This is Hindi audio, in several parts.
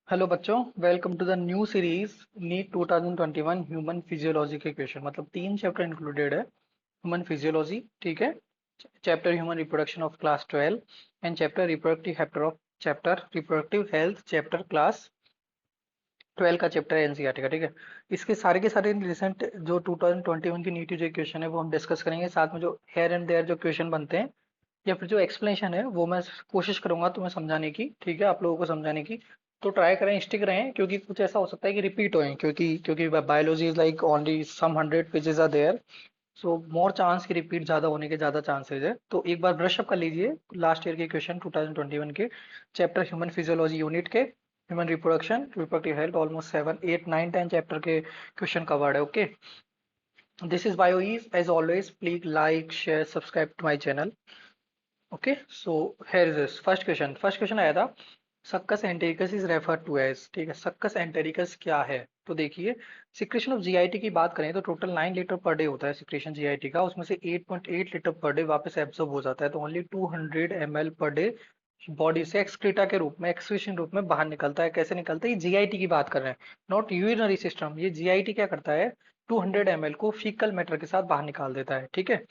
हेलो बच्चों, welcome to the new series NEET 2021 human physiology के क्वेश्चन। मतलब तीन चैप्टर इंक्लूडेड है। ह्यूमन फिजियोलॉजी, ठीक है। Chapter human reproduction of class 12 and chapter reproductive health chapter class 12 का चैप्टर एनसीईआरटी का, ठीक है। इसके सारे के सारे रिसेंट जो 2021 की नीट यूजी क्वेश्चन है वो हम डिस्कस करेंगे। साथ में जो हेयर एंड देयर जो क्वेश्चन बनते हैं या फिर जो एक्सप्लेनेशन है वो मैं कोशिश करूंगा तुम्हें समझाने की, ठीक है, आप लोगों को समझाने की। तो ट्राई करें, स्टिक रहें, क्योंकि कुछ ऐसा हो सकता है कि रिपीट होए, क्योंकि biology is like only some 100 pages are there. So more chance की रिपीट ज्यादा होने के ज्यादा चांसेस है। तो एक बार ब्रश अप कर लीजिए लास्ट ईयर के क्वेश्चन 2021 के चैप्टर ह्यूमन फिजियोलॉजी यूनिट के human reproduction reproductive health almost 7 8 9 10 chapter के क्वेश्चन कवर्ड है। Okay, this is bio is as always, please like share subscribe to my channel. Okay, so here is this first question आया था, succus entericus is refer to as, ठीक है। सक्कस एंटेरिकस क्या है? तो देखिए, सिक्रेशन ऑफ जीआईटी की बात करें तो टोटल 9 लीटर पर डे होता है सिक्रेशन जीआईटी का। उसमें से 8.8 लीटर पर डे वापस एब्जॉर्ब हो जाता है, तो only 200 ml per day body से एक्सक्रीटा के रूप में, एक्सक्रीशन रूप में बाहर निकलता है। कैसे निकलता है? ये जीआईटी की बात कर रहे हैं, नॉट यूरिनरी सिस्टम। ये जीआईटी क्या करता है, 200 ml को फीकल मैटर के साथ बाहर निकाल देता है, ठीक है।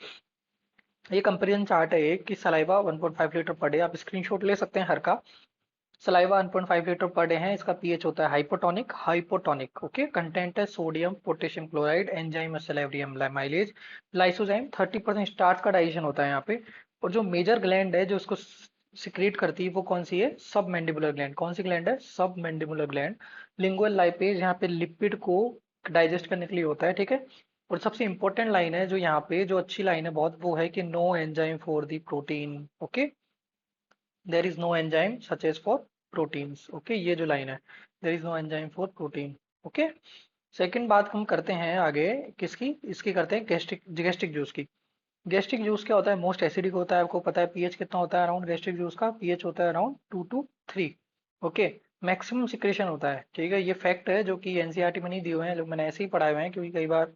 ये कंपेरिजन चार्ट है एक कि सलाइवा 1.5 लीटर पर डे, आप स्क्रीनशॉट ले सकते हैं हर का। सलाइवा 1.5 लीटर पर डे है, इसका पीएच होता है हाइपोटोनिक हाइपोटोनिक। ओके, कंटेंट है सोडियम पोटेशियम क्लोराइड, एंजाइम सेलेब्रियम माइलेज, लाइसोजाइम। 30% स्टार्च का डाइजेशन होता है यहाँ पे। और जो मेजर ग्लैंड है जो इसको सिक्रीट करती है वो कौन सी है? सब मैंडिबुलर ग्लैंड। कौन सी ग्लैंड है? सब मैंडिबुलर ग्लैंड। लिंगुअल लाइपेज यहाँ पे लिपिड को डाइजेस्ट करने के लिए होता है, ठीक है। और सबसे इंपॉर्टेंट लाइन है जो यहाँ पे, जो अच्छी लाइन है बहुत, वो है कि no enzyme for the protein. Okay, there is no enzyme such as for proteins. Okay, ये जो लाइन है, there is no enzyme for protein. Okay, second बात हम करते हैं आगे, किसकी? इसकी करते हैं गैस्ट्रिक जूस की। गैस्ट्रिक जूस क्या होता है? मोस्ट एसिडिक होता है। आपको पता है पीएच कितना होता है अराउंड गैस्ट्रिक जूस का? पीएच होता है around 2 to 3। Okay, maximum secretion होता है, ठीक है। ये फैक्ट है जो कि एनसीईआरटी में नहीं दिए हुए हैं, लोग मैंने ऐसे ही पढ़ाए हुए हैं, क्योंकि कई बार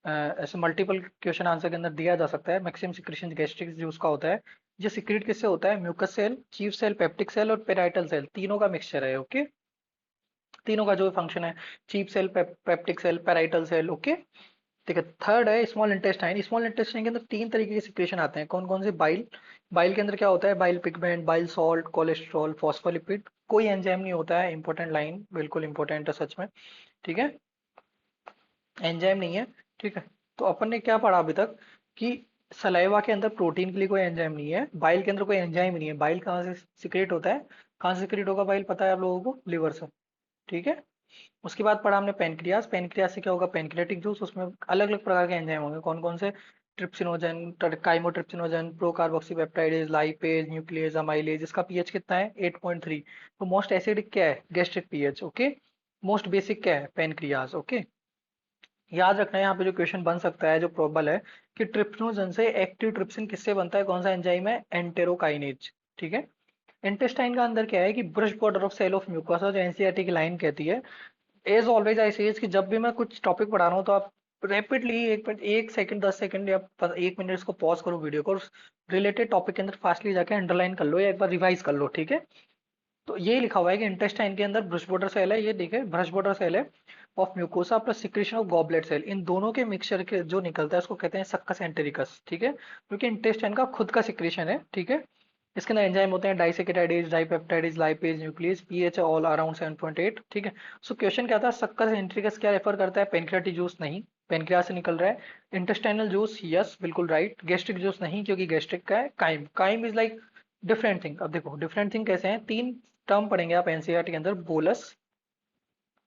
ऐसे मल्टीपल क्वेश्चन आंसर के अंदर दिया जा सकता है। मैक्सिमम सिक्रेशन गैस्ट्रिक जूस का होता है। ये सिक्रेट किससे होता है? Mucus cell, chief cell, peptic cell और पेराइटल सेल, तीनों का मिक्सचर है। ओके, तीनों का जो फंक्शन है, chief cell, peptic cell, parietal cell. Okay, ठीक है। थर्ड है स्मॉल इंटेस्टाइन। स्मॉल इंटेस्टाइन के अंदर तीन तरीके के सिक्रेशन आते हैं। कौन कौन से? बाइल। बाइल के अंदर क्या होता है? Bile pigment, bile salt, cholesterol, phospholipid. कोई एंजाइम नहीं होता है, इंपॉर्टेंट लाइन, बिल्कुल इंपॉर्टेंट है सच में, ठीक है। एंजाइम नहीं है, ठीक है। तो अपन ने क्या पढ़ा अभी तक कि सलाइवा के अंदर प्रोटीन के लिए कोई एंजाइम नहीं है, बाइल के अंदर कोई एंजाइम ही नहीं है। बाइल कहाँ से सिक्रेट होता है? कहाँ से सिक्रेट होगा बाइल? पता है आप लोगों को? लिवर से, ठीक है। उसके बाद पढ़ा हमने पेनक्रियास। पेनक्रियास से क्या होगा? Pancreatic juice. उसमें अलग अलग प्रकार के एंजाइम होंगे। कौन कौन से? Trypsinogen, chymotrypsinogen, procarboxypeptidase, lipase, nuclease, amylase. इसका पीएच कितना है? 8.3। तो मोस्ट एसिडिक क्या है? Gastric pH. Okay, most basic क्या है? पेनक्रियास। ओके, याद रखना है यहाँ पे जो क्वेश्चन बन सकता है, जो प्रोबल है, कि ट्रिप्सिनोजन से एक्टिव ट्रिप्सिन किससे बनता है? कौन सा एंजाइम है? एंटेरोकाइनेज, ठीक है। इंटेस्टाइन का अंदर क्या है कि brush border of cell of mucosa, जो एनसीईआरटी की लाइन कहती है। एज ऑलवेज आई सेज कि जब भी मैं कुछ टॉपिक पढ़ा रहा हूँ तो आप रैपिडली 1 सेकंड 10 सेकंड या 1 मिनट इसको पॉज करो वीडियो को, रिलेटेड टॉपिक के अंदर फास्टली जाके अंडरलाइन कर लो या एक बार रिवाइज कर लो, ठीक है। तो ये लिखा हुआ है कि इंटेस्टाइन के अंदर ब्रश बॉर्डर सेल है, ये देखे ब्रश बॉर्डर सेल है of mucosa plus secretion of goblet cell. इन दोनों के मिक्सचर के जो निकलता है उसको कहते हैं सक्कस एंटेरिकस, ठीक है, क्योंकि इंटेस्टाइन का खुद का सिक्रेशन है, ठीक है। इसके अंदर एंजाइम होते हैं disaccharidase, dipeptidase, lipase, nuclease. PH all around 7.8, ठीक है। सो क्वेश्चन क्या था? सक्कस एंटेरिकस क्या रेफर करता है? पेनक्रियाटिक जूस नहीं, पेनक्रियास से निकल रहा है। इंटेस्टाइनल जूस, यस बिल्कुल राइट। गैस्ट्रिक जूस नहीं, क्योंकि गैस्ट्रिक का है। Chyme, chyme is like different thing. अब देखो डिफरेंट थिंग कैसे हैं, तीन टर्म पढ़ेंगे आप एनसीईआरटी के अंदर, bolus,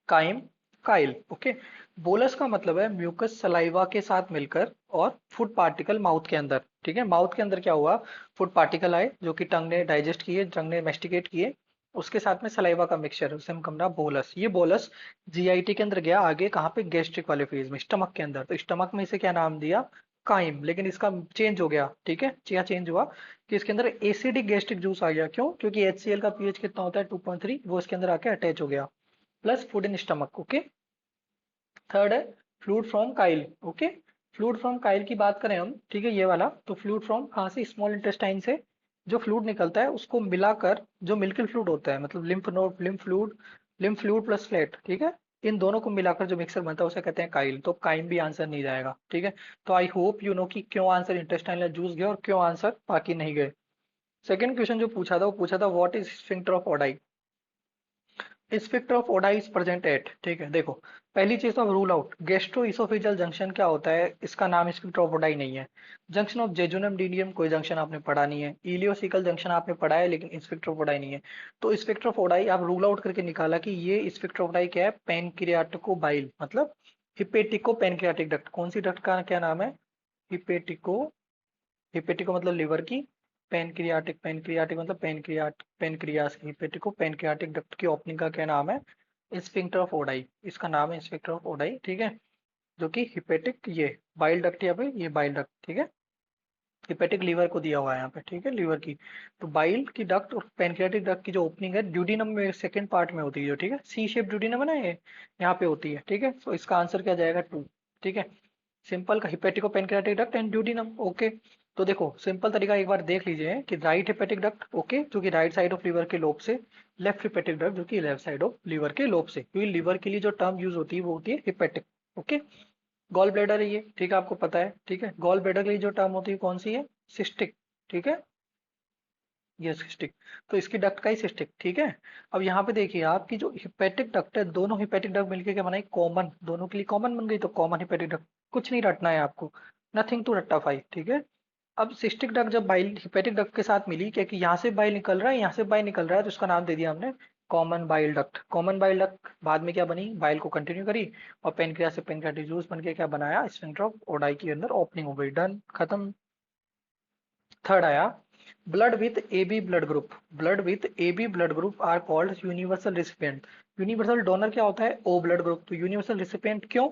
chyme, chyle. Okay, bolus का मतलब है म्यूकस सलाइवा के साथ मिलकर और फूड पार्टिकल माउथ के अंदर, ठीक है। माउथ के अंदर क्या हुआ? फूड पार्टिकल आए जो कि टंग ने डाइजेस्ट किए, टंग ने मेस्टिकेट किए, उसके साथ में सलाइवा का मिक्सचर, उसे हम कमरा बोलस। ये बोलस जीआईटी के अंदर गया आगे, कहाँ पे? गैस्ट्रिक वाले फेज में, स्टमक के अंदर। तो स्टमक में इसे क्या नाम दिया? काइम। लेकिन इसका चेंज हो गया, ठीक है, क्या चेंज हुआ कि इसके अंदर एसिडिक गैस्ट्रिक जूस आ गया। क्यों? क्योंकि HCl का पीएच कितना होता है? 2.3, वो इसके अंदर आके अटैच हो गया, plus food in stomach. Okay, third है fluid from chyle. Okay, fluid from chyle की बात करें हम, ठीक है, ये वाला। तो फ्लूइड फ्रॉम कहाँ से? स्मॉल इंटेस्टाइन से जो फ्लूइड निकलता है उसको मिलाकर जो मिल्की फ्लूइड होता है, मतलब lymph node, lymph fluid, lymph fluid plus flat, ठीक है। इन दोनों को मिलाकर जो मिक्सर बनता है उसे कहते हैं काइल। तो काइम भी आंसर नहीं जाएगा, ठीक है। तो आई होप यू नो कि क्यों आंसर इंटेस्टाइनल जूस गया और क्यों आंसर बाकी नहीं गए। सेकंड क्वेश्चन जो पूछा था वो पूछा था what is sphincter of Oddi. Sphincter of Oddi is present at, ठीक है। देखो, पहली चीज तो आप rule out, gastro oesophageal junction क्या होता है, इसका नाम स्फिंक्टर ऑफ ओडाई नहीं है। जंक्शन ऑफ जेजुनम डीडियम कोई जंक्शन आपने पढ़ा नहीं है। इलियोसिकल जंक्शन आपने पढ़ा है लेकिन स्फिंक्टर ऑफ ओडाई नहीं है। तो स्फिंक्टर ऑफ ओडाई आप रूल आउट करके निकाला कि ये स्फिंक्टर ऑफ ओडाई क्या है, पेनक्रियाटिको बाइल, मतलब हिपेटिको पेनक्रियाटिक डक्ट। कौन सी डक्ट का क्या नाम है, हिपेटिको। हिपेटिको मतलब लिवर की, पेनक्रियाटिक, पेनक्रियाटिक मतलब पेनक्रियास की, हिपेटिको पेनक्रियाटिक डक्ट की ओपनिंग का क्या नाम है, स्फिंक्टर ऑफ ओडाई। इसका नाम है स्फिंक्टर ऑफ ओडाई, ठीक है। जो कि हिपेटिक, ये बाइल डक्ट यहाँ पे, ये बाइल डक्ट, ठीक है। हिपेटिक लीवर को दिया हुआ है यहाँ पे, ठीक है, लीवर की। तो बाइल की डक्ट और पेनक्रियाटिक डक्ट की जो ओपनिंग है ड्यूडिनम में सेकंड पार्ट में होती है, जो, ठीक है, सी शेप ड्यूडिनम है ना ये, यहाँ पे होती है, ठीक है। तो इसका आंसर क्या जाएगा, टू, ठीक है। सिंपल का hepatico pancreatic duct and duodenum, okay. तो देखो सिंपल तरीका एक बार देख लीजिए कि राइट हिपेटिक डक्ट, ओके, जो कि राइट साइड ऑफ लीवर के लोब से, लेफ्ट हिपेटिक डक्ट जो कि लेफ्ट साइड ऑफ लीवर के लोब से, क्योंकि लीवर के लिए जो टर्म यूज होती है वो होती है हिपेटिक, ओके। गॉल ब्लैडर है ये, ठीक है, आपको पता है, ठीक है। गॉल ब्लैडर के लिए जो टर्म होती है कौन सी है, सिस्टिक, ठीक है, ये सिस्टिक। तो इसकी डक्ट का ही सिस्टिक, ठीक है। अब यहाँ पे देखिए आपकी जो हिपेटिक डक्ट है, दोनों हिपेटिक डक्ट मिलकर क्या बनाई, कॉमन, दोनों के लिए कॉमन बन गई, तो कॉमन हिपेटिक डक्ट। कुछ नहीं रटना है आपको, नथिंग टू रट्टाफाई, ठीक है। अब सिस्टिक डक्ट जब बाइल हिपेटिक डक्ट के साथ मिली, क्योंकि यहाँ से बाइल निकल रहा है, यहाँ से बाइल निकल रहा है, तो उसका नाम दे दिया हमने common bile duct. Common bile duct बाद में क्या बनी, बाइल को कंटिन्यू करी और पेनक्रियास से पेनक्रियाटिक जूस बन के क्या बनाया, स्फिंक्टर ऑफ ओडाई के अंदर ओपनिंग हो गई, डन, खत्म। थर्ड आया, blood with A B blood group. Blood with A B blood group are called universal recipient. Universal donor क्या होता है, ओ ब्लड ग्रुप। तो यूनिवर्सल रिसिपिएंट क्यों,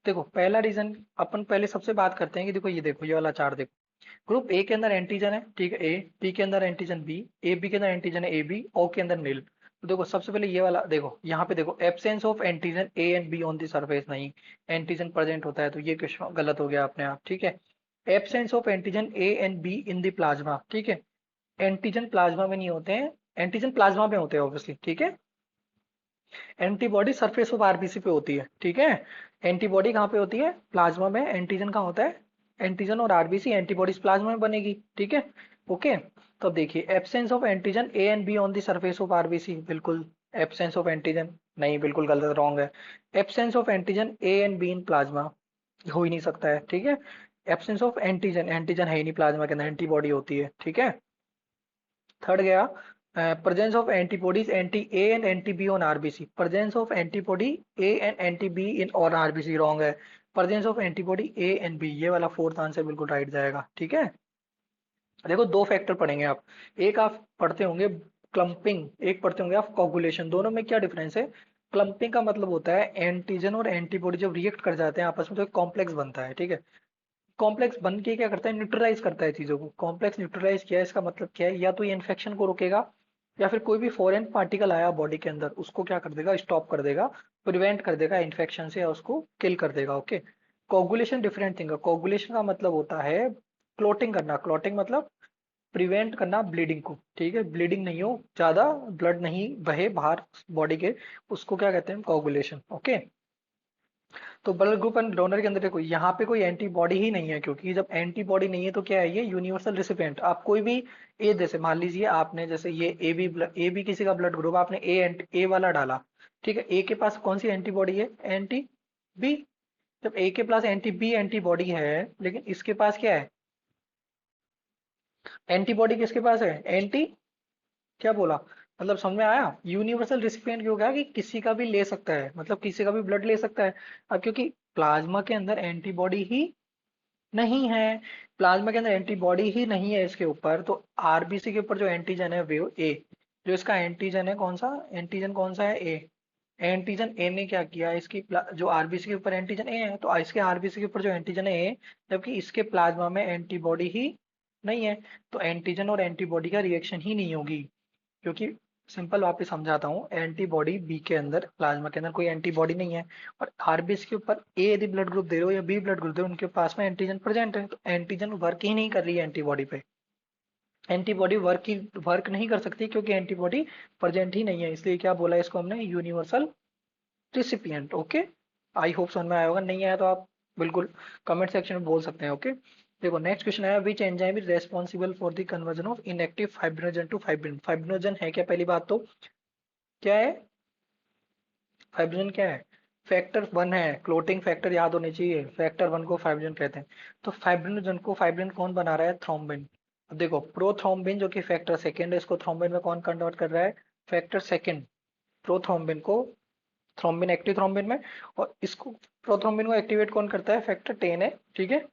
देखो पहला रीजन, अपन पहले सबसे बात करते हैं कि देखो, ये देखो, ये वाला चार्ट देखो, ग्रुप ए के अंदर एंटीजन है, ठीक है, ए, बी के अंदर एंटीजन बी, ए बी के अंदर एंटीजन है ए बी, ओ के अंदर नील। तो देखो सबसे पहले ये वाला देखो, यहाँ पे देखो absence of antigen A and be on the surface, नहीं, एंटीजन प्रेजेंट होता है, तो ये क्वेश्चन गलत हो गया अपने आप, ठीक है। Absence of antigen A and be in the plasma, ठीक है। एंटीजन प्लाज्मा में नहीं होते हैं, एंटीजन प्लाज्मा में होते हैं ऑब्वियसली, ठीक है। एंटीबॉडी सरफेस ऑफ आरबीसी पे होती है, ठीक है। एंटीबॉडी कहाँ पे होती है, प्लाज्मा में। एंटीजन कहाँ होता है, एंटीजन और आरबीसी, एंटीबॉडीज प्लाज्मा में बनेगी, ठीक है, ओके। तो अब देखिए absence of antigen A and be on the surface of RBC, बिल्कुल। एब्सेंस ऑफ एंटीजन नहीं, बिल्कुल गलत, रॉन्ग है। Absence of antigen A and be in plasma हो ही नहीं सकता है, ठीक है। एब्सेंस ऑफ एंटीजन, एंटीजन है ही नहीं प्लाज्मा के अंदर, एंटीबॉडी होती है, ठीक है। थर्ड गया, presence of antibodies anti A and anti B on RBC. Presence of antibody A and anti B in on RBC, wrong है। Presence of antibody A and B, ये वाला फोर्थ आंसर बिल्कुल राइट जाएगा, ठीक है। देखो दो फैक्टर पढ़ेंगे आप, एक आप पढ़ते होंगे क्लम्पिंग, एक पढ़ते होंगे आप कोगुलेशन। दोनों में क्या डिफरेंस है, क्लम्पिंग का मतलब होता है एंटीजन और एंटीबॉडी जब रिएक्ट कर जाते हैं आपस में तो एक कॉम्प्लेक्स बनता है, ठीक है। कॉम्प्लेक्स बन के क्या करता है, न्यूट्रलाइज करता है चीजों को। कॉम्प्लेक्स न्यूट्रलाइज किया है, इसका मतलब क्या है, या तो ये इन्फेक्शन को रोकेगा, या फिर कोई भी फॉरेन पार्टिकल आया बॉडी के अंदर उसको क्या कर देगा, स्टॉप कर देगा, प्रिवेंट कर देगा इन्फेक्शन से, या उसको किल कर देगा, ओके। कोगुलेशन डिफरेंट थिंग है। कोगुलेशन का मतलब होता है क्लोटिंग करना। क्लोटिंग मतलब प्रिवेंट करना ब्लीडिंग को, ठीक है, ब्लीडिंग नहीं हो, ज्यादा ब्लड नहीं बहे बाहर बॉडी के, उसको क्या कहते हैं, कोगुलेशन, ओके। तो ब्लड ग्रुप एंड डोनर के अंदर देखो यहाँ पे कोई एंटीबॉडी ही नहीं है, क्योंकि जब एंटीबॉडी नहीं है तो क्या है, ये यूनिवर्सल रिसिपिएंट। आप कोई भी ए, जैसे मान लीजिए आपने, जैसे ये ए बी किसी का ब्लड ग्रुप, आपने ए वाला डाला, ठीक है। ए के पास कौन सी एंटीबॉडी है, एंटी बी। जब ए के पास एंटी बी एंटीबॉडी है, लेकिन इसके पास क्या है, एंटीबॉडी किसके पास है, एंटी, क्या बोला, मतलब समझ में आया। यूनिवर्सल रिसिपिएंट क्यों गया कि किसी का भी ले सकता है, मतलब किसी का भी ब्लड ले सकता है। अब क्योंकि प्लाज्मा के अंदर एंटीबॉडी ही नहीं है, प्लाज्मा के अंदर एंटीबॉडी ही नहीं है इसके ऊपर, तो आरबीसी के ऊपर जो एंटीजन है वो ए, जो इसका एंटीजन है कौन सा, एंटीजन कौन सा है, ए। एंटीजन ए ने क्या किया, इसकी जो आरबीसी के ऊपर एंटीजन ए है, तो इसके आरबीसी के ऊपर जो एंटीजन है ए, जबकि इसके प्लाज्मा में एंटीबॉडी ही नहीं है, तो एंटीजन और एंटीबॉडी का रिएक्शन ही नहीं होगी। क्योंकि सिंपल वापस समझाता हूँ, एंटीबॉडी बी के अंदर, प्लाज्मा के अंदर कोई एंटीबॉडी नहीं है, और आरबीसी के ऊपर ए यदि ब्लड ग्रुप दे रहे हो या बी ब्लड ग्रुप दे रहे हो, उनके पास में एंटीजन प्रेजेंट है, तो एंटीजन वर्क ही नहीं कर रही है एंटीबॉडी पे, एंटीबॉडी वर्क नहीं कर सकती क्योंकि एंटीबॉडी प्रेजेंट ही नहीं है, इसलिए क्या बोला इसको हमने, universal recipient. Okay, I hope समझ में आया होगा, नहीं आया तो आप बिल्कुल कमेंट सेक्शन में बोल सकते हैं। ओके, देखो नेक्स्ट क्वेश्चन आया, which enzyme is responsible for the conversion of inactive fibrinogen to fibrin. Fibrinogen है क्या, पहली बात तो क्या है, फाइब्रिनोजन क्या है, फैक्टर वन है, क्लोटिंग फैक्टर याद होने चाहिए, फैक्टर वन को फाइब्रिनोजन कहते हैं। तो फाइब्रिनोजन को फाइब्रिन कौन बना रहा है, थ्रोम्बिन। अब देखो प्रोथ्रोम्बिन जो कि फैक्टर सेकेंड है, इसको थ्रोम्बिन में कौन कन्वर्ट कर रहा है, फैक्टर सेकेंड, प्रोथ्रोम्बिन को थ्रोम्बिन, एक्टिव थ्रोम्बिन में। और इसको प्रोथ्रोम्बिन को एक्टिवेट कौन करता है, फैक्टर 10 है, ठीक है,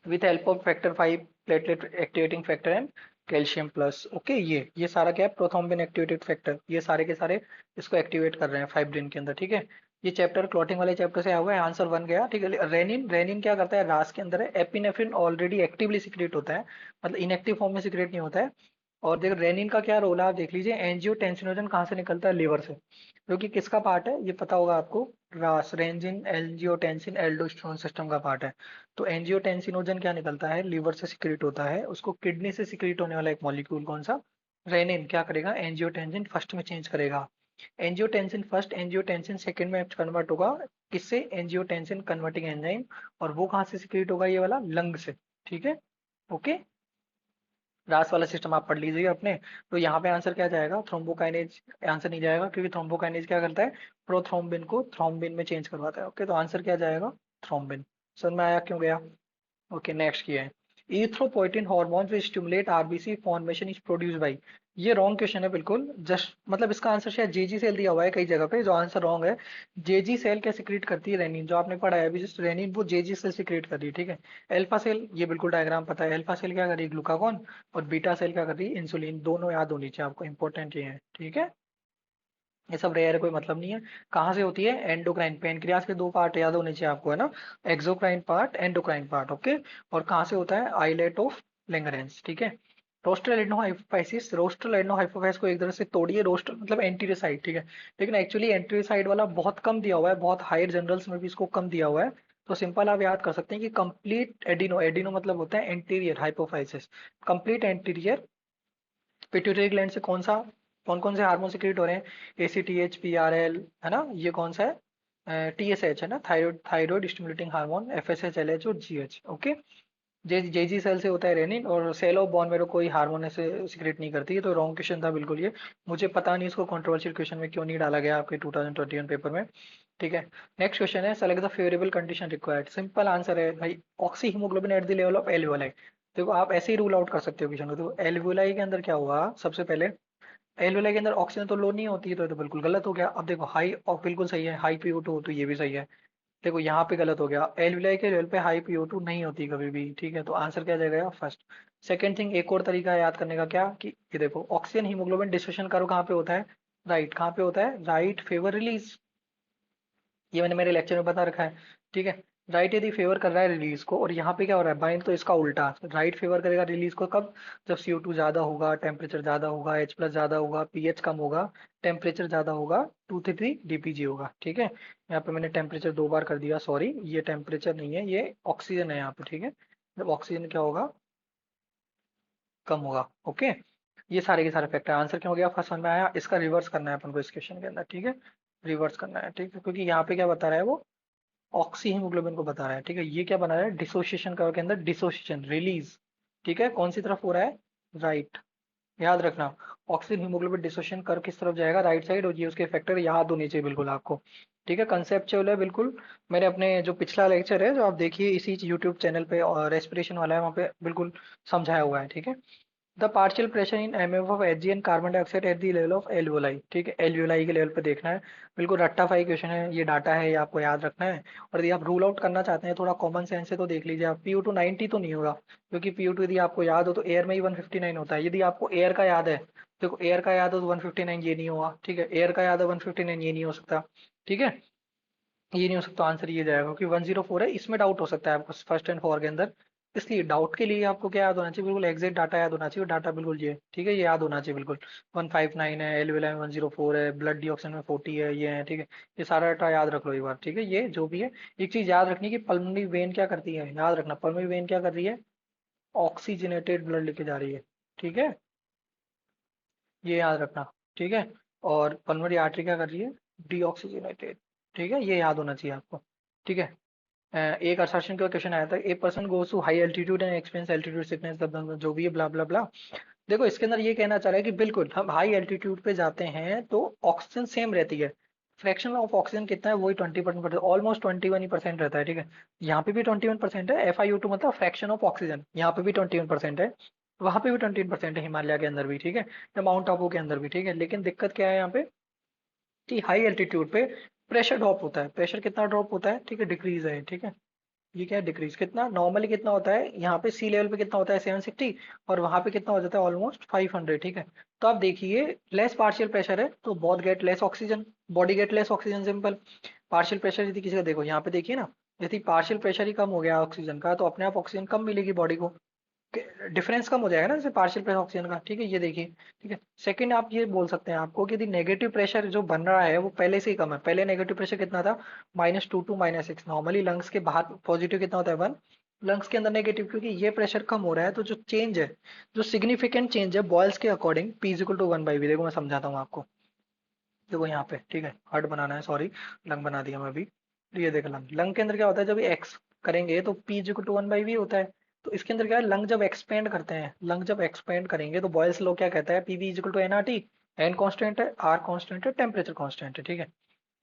with help of factor 5 platelet activating factor and calcium plus. Okay, ये सारा क्या है, प्रोथ्रोम्बिन एक्टिवेटेड फैक्टर, ये सारे के सारे इसको एक्टिवेट कर रहे हैं फाइब्रिन के अंदर, ठीक है। ये चैप्टर क्लॉटिंग वाले चैप्टर से आया हुआ है, आंसर बन गया, ठीक है। रेनिन, रेनिन क्या करता है, रास के अंदर है, एपिनेफ्रिन ऑलरेडी एक्टिवली सिक्रेट होता है, मतलब इनएक्टिव फॉर्म में सिक्रेट नहीं होता है। और देखो रेनिन का क्या रोल है, आप देख लीजिए, एंजियोटेंसिनोजन कहाँ से निकलता है, लिवर से, जो कि किसका पार्ट है ये पता होगा आपको, रास, रेंजिन एंजियोटेंसिन एल्डोस्टेरोन सिस्टम का पार्ट है। तो एंजियोटेंसिनोजन क्या निकलता है, लिवर से सिक्रेट होता है, उसको किडनी से सिक्रेट होने वाला एक मॉलिक्यूल कौन सा, रेनिन, क्या करेगा, एंजियोटेंसिन फर्स्ट में चेंज करेगा। एंजियोटेंसिन फर्स्ट, एंजियोटेंसिन सेकंड में कन्वर्ट होगा, किससे, एंजियोटेंसिन कन्वर्टिंग एंजाइम। और वो कहाँ से सिक्रेट होगा, ये वाला लंग से, ठीक है। ओके, रास वाला सिस्टम आप पढ़ लीजिए अपने। तो यहाँ पे आंसर क्या जाएगा, थ्रोम्बोकाइनेज, आंसर नहीं जाएगा क्योंकि थ्रोम्बोकाइनेज क्या करता है, प्रोथ्रोम्बिन को थ्रोम्बिन में चेंज करवाता है। ओके, तो आंसर क्या जाएगा, थ्रोम्बिन। समझ में आया क्यों गया। ओके, नेक्स्ट किया है, erythropoietin hormone which stimulate RBC formation is produced by. ये रॉन्ग क्वेश्चन है बिल्कुल, जस्ट मतलब इसका आंसर शायद जेजी सेल दिया हुआ है कई जगह पे, जो आंसर रॉन्ग है। जेजी सेल क्या सिक्रेट करती है, रेनिन, जो आपने पढ़ा है अभी, जस्ट रेनिन वो जेजी सेल सिक्रेट कर रही है, ठीक है। अल्फा सेल, ये बिल्कुल डायग्राम पता है, अल्फा सेल क्या कर रही है, ग्लूकागॉन। और बीटा सेल क्या कर रही है, इंसुलिन, दोनों याद होनी चाहिए आपको, इंपॉर्टेंट ये है, ठीक है। ये सब रेयर है, कोई मतलब नहीं है। कहाँ से होती है, एंडोक्राइन, पेनक्रियास के दो पार्ट याद होने चाहिए आपको, है ना, exocrine part, endocrine part. Okay, और कहाँ से होता है, आइलेट ऑफ लैंगरेंस, ठीक है। रोस्ट्रल एडनोहाइपोफाइसिस, रोस्ट्रल एडनोहाइपोफाइसिस को एक तरह से तोड़िए, रोस्ट्रल मतलब एंटीरिसाइड, ठीक है। लेकिन एक्चुअली एंटीरिसाइड वाला बहुत कम दिया हुआ है, बहुत हायर जनरल्स में भी इसको कम दिया हुआ है। तो सिंपल आप याद कर सकते हैं कि कंप्लीट एडिनो, एडिनो मतलब होता है anterior hypophysis, complete anterior pituitary gland से कौन कौन से हार्मोन सिक्रेट हो रहे हैं, एसीटीएच, पीआरएल, है ना, ये कौन सा है, टीएसएच है ना, thyroid, thyroid stimulating hormone, FSH, LH और जीएच। ओके, जेजी सेल से होता है रेनिन, और सेल ऑफ बोन मेरो कोई हार्मोन ऐसे सिक्रेट नहीं करती है। तो रॉन्ग क्वेश्चन था बिल्कुल ये, मुझे पता नहीं इसको कंट्रोवर्शियल क्वेश्चन में क्यों नहीं डाला गया आपके 2021 पेपर में, ठीक है। नेक्स्ट क्वेश्चन है, select the favourable condition required. Simple answer है भाई, oxy haemoglobin at the level of alveoli. देखो आप ऐसे ही रूल आउट कर सकते हो क्वेश्चन को, तो एल्वियोलाई के अंदर क्या हुआ, सबसे पहले एल्वियोलाई के अंदर ऑक्सीजन तो लो नहीं होती है, तो ये तो बिल्कुल गलत हो गया। अब देखो हाई, और बिल्कुल सही है, हाई पीओ2 हो तो ये भी सही है। देखो यहाँ पे गलत हो गया, एल्वियोलाई के लेवल पे हाई पीओ2 नहीं होती कभी भी, ठीक है। तो आंसर क्या जाएगा, फर्स्ट। सेकंड थिंग, एक और तरीका है याद करने का, क्या कि ये देखो ऑक्सीजन हीमोग्लोबिन डिसोसिएशन कर्व कहाँ पे होता है, राइट, कहाँ पे होता है, राइट फेवर रिलीज, ये मैंने मेरे लेक्चर में बता रखा है, ठीक है। राइट यदि फेवर कर रहा है रिलीज को, और यहाँ पे क्या हो रहा है, बाइंड, तो इसका उल्टा, राइट फेवर करेगा रिलीज को कब, जब CO2 ज्यादा होगा, टेम्परेचर ज्यादा होगा, H प्लस ज्यादा होगा, पीएच कम होगा, टेम्परेचर ज्यादा होगा, 233 DPG होगा, ठीक है। यहाँ पे मैंने टेम्परेचर दो बार कर दिया, सॉरी, ये टेम्परेचर नहीं है, ये ऑक्सीजन है यहाँ पे, ठीक है। जब ऑक्सीजन क्या होगा, कम होगा। ओके, ये सारे के सारे फैक्टर, आंसर क्या हो गया, फर्स्ट समझ में आया, इसका रिवर्स करना है अपन को इस क्वेश्चन के अंदर, ठीक है। रिवर्स करना है, ठीक है, क्योंकि यहाँ पे क्या बता रहा है वो, ऑक्सी हीमोग्लोबिन को बता रहा है, ठीक है। ये क्या बना रहा है, डिसोसिएशन कर्व के अंदर डिसोसिएशन रिलीज, ठीक है, कौन सी तरफ हो रहा है, राइट, याद रखना। ऑक्सीजन हीमोग्लोबिन डिसोसिएशन कर्व किस तरफ जाएगा, राइट साइड, और ये उसके फैक्टर याद होने चाहिए बिल्कुल आपको, ठीक है, कंसेप्चुअल है बिल्कुल। मैंने अपने जो पिछला लेक्चर है, जो आप देखिए इसी यूट्यूब चैनल पे, और रेस्पिरेशन वाला है, वहाँ पे बिल्कुल समझाया हुआ है, ठीक है। The partial pressure in MF of Hg and carbon dioxide at the level of alveoli, ठीक है, एल्वियोलाई के लेवल पे देखना है। बिल्कुल रट्टा फाई क्वेश्चन है, ये डाटा है, ये आपको याद रखना है। और यदि आप रूल आउट करना चाहते हैं थोड़ा कॉमन सेंस से, तो देख लीजिए आप, PO2 90 तो नहीं होगा, क्योंकि PO2 यदि आपको याद हो तो एयर में ही 159 होता है। यदि आपको एयर का याद है, देखो एयर का याद हो तो 159 ये नहीं होगा, ठीक है, एयर का याद है 159 ये नहीं हो सकता, ठीक है। ये नहीं हो सकता, आंसर ये जाएगा, क्योंकि 104 है, इसमें डाउट हो सकता है आपको फर्स्ट एंड फोर के अंदर। इसलिए डाउट के लिए आपको क्या याद होना चाहिए, बिल्कुल एग्जैक्ट डाटा याद होना चाहिए, डाटा बिल्कुल ये, ठीक है, ये याद होना चाहिए बिल्कुल। 159 है, एलवीला में 104 है, ब्लड डिऑक्सीजन में 40 है, ये है, ठीक है। ये सारा डाटा याद रख लो एक बार, ठीक है, ये जो भी है। एक चीज याद रखनी कि पल्मोनरी वेन क्या करती है, याद रखना, पल्मोनरी वेन क्या कर रही है, ऑक्सीजनेटेड ब्लड लेके जा रही है, ठीक है, ये याद रखना। ठीक है, और पल्मोनरी आर्टरी क्या कर रही है, डीऑक्सीजनेटेड। ठीक है, ये याद होना चाहिए आपको। ठीक है। एक असर्शन का क्वेश्चन आया था, a person goes to high altitude and experience altitude sickness, जो भी है ब्ला ब्ला ब्ला। देखो इसके अंदर ये कहना चाह रहा है कि बिल्कुल हम हाई एल्टीट्यूड पे जाते हैं तो ऑक्सीजन सेम रहती है, फ्रैक्शन ऑफ ऑक्सीजन कितना है, वही 20%, ऑलमोस्ट 21% रहता है। ठीक है, यहाँ पे भी 21% है, FiO2 मतलब फ्रैक्शन ऑफ ऑक्सीजन, यहाँ पे भी 21% है, वहां पे भी 21% है, हिमालय के अंदर भी। ठीक है, या माउंट आबू के अंदर भी। ठीक है, लेकिन दिक्कत क्या है यहाँ पे कि हाई एल्टीट्यूड पे प्रेशर ड्रॉप होता है। प्रेशर कितना ड्रॉप होता है, ठीक है, डिक्रीज है। ठीक है, ये क्या है, डिक्रीज। कितना नॉर्मली कितना होता है, यहाँ पे सी लेवल पे कितना होता है, 760, और वहां पे कितना हो जाता है, ऑलमोस्ट 500। ठीक है, तो आप देखिए लेस पार्शियल प्रेशर है तो बहुत get less oxygen, body get less oxygen, simple. Partial pressure यदि किसी का, देखो यहाँ पे देखिए ना, यदि पार्शियल प्रेशर ही कम हो गया ऑक्सीजन का तो अपने आप ऑक्सीजन कम मिलेगी बॉडी को, डिफरेंस कम हो जाएगा ना जैसे पार्शियल प्रेशर ऑक्सीजन का। ठीक है, ये देखिए। ठीक है, सेकंड आप ये बोल सकते हैं आपको कि यदि नेगेटिव प्रेशर जो बन रहा है वो पहले से ही कम है, पहले नेगेटिव प्रेशर कितना था, -2 to -6। नॉर्मली लंग्स के बाहर पॉजिटिव कितना होता है, 1, लंग्स के अंदर नेगेटिव, क्योंकि ये प्रेशर कम हो रहा है तो जो चेंज है, जो सिग्निफिकेंट चेंज है बॉयल्स के अकॉर्डिंग, P = 1/V। देखो मैं समझाता हूँ आपको। देखो यहाँ पे, ठीक है, हार्ट बनाना है, सॉरी, लंग बना दिया मैं अभी। तो ये देखो लंग, लंग के अंदर क्या होता है, जब एक्स करेंगे तो P = 1/V होता है। तो इसके अंदर क्या है, लंग जब एक्सपेंड करते हैं, लंग जब एक्सपेंड करेंगे तो बॉयल्स लॉ क्या कहता है, PV = NRT। एन कांस्टेंट है, आर कांस्टेंट है, टेम्परेचर कांस्टेंट है। ठीक है,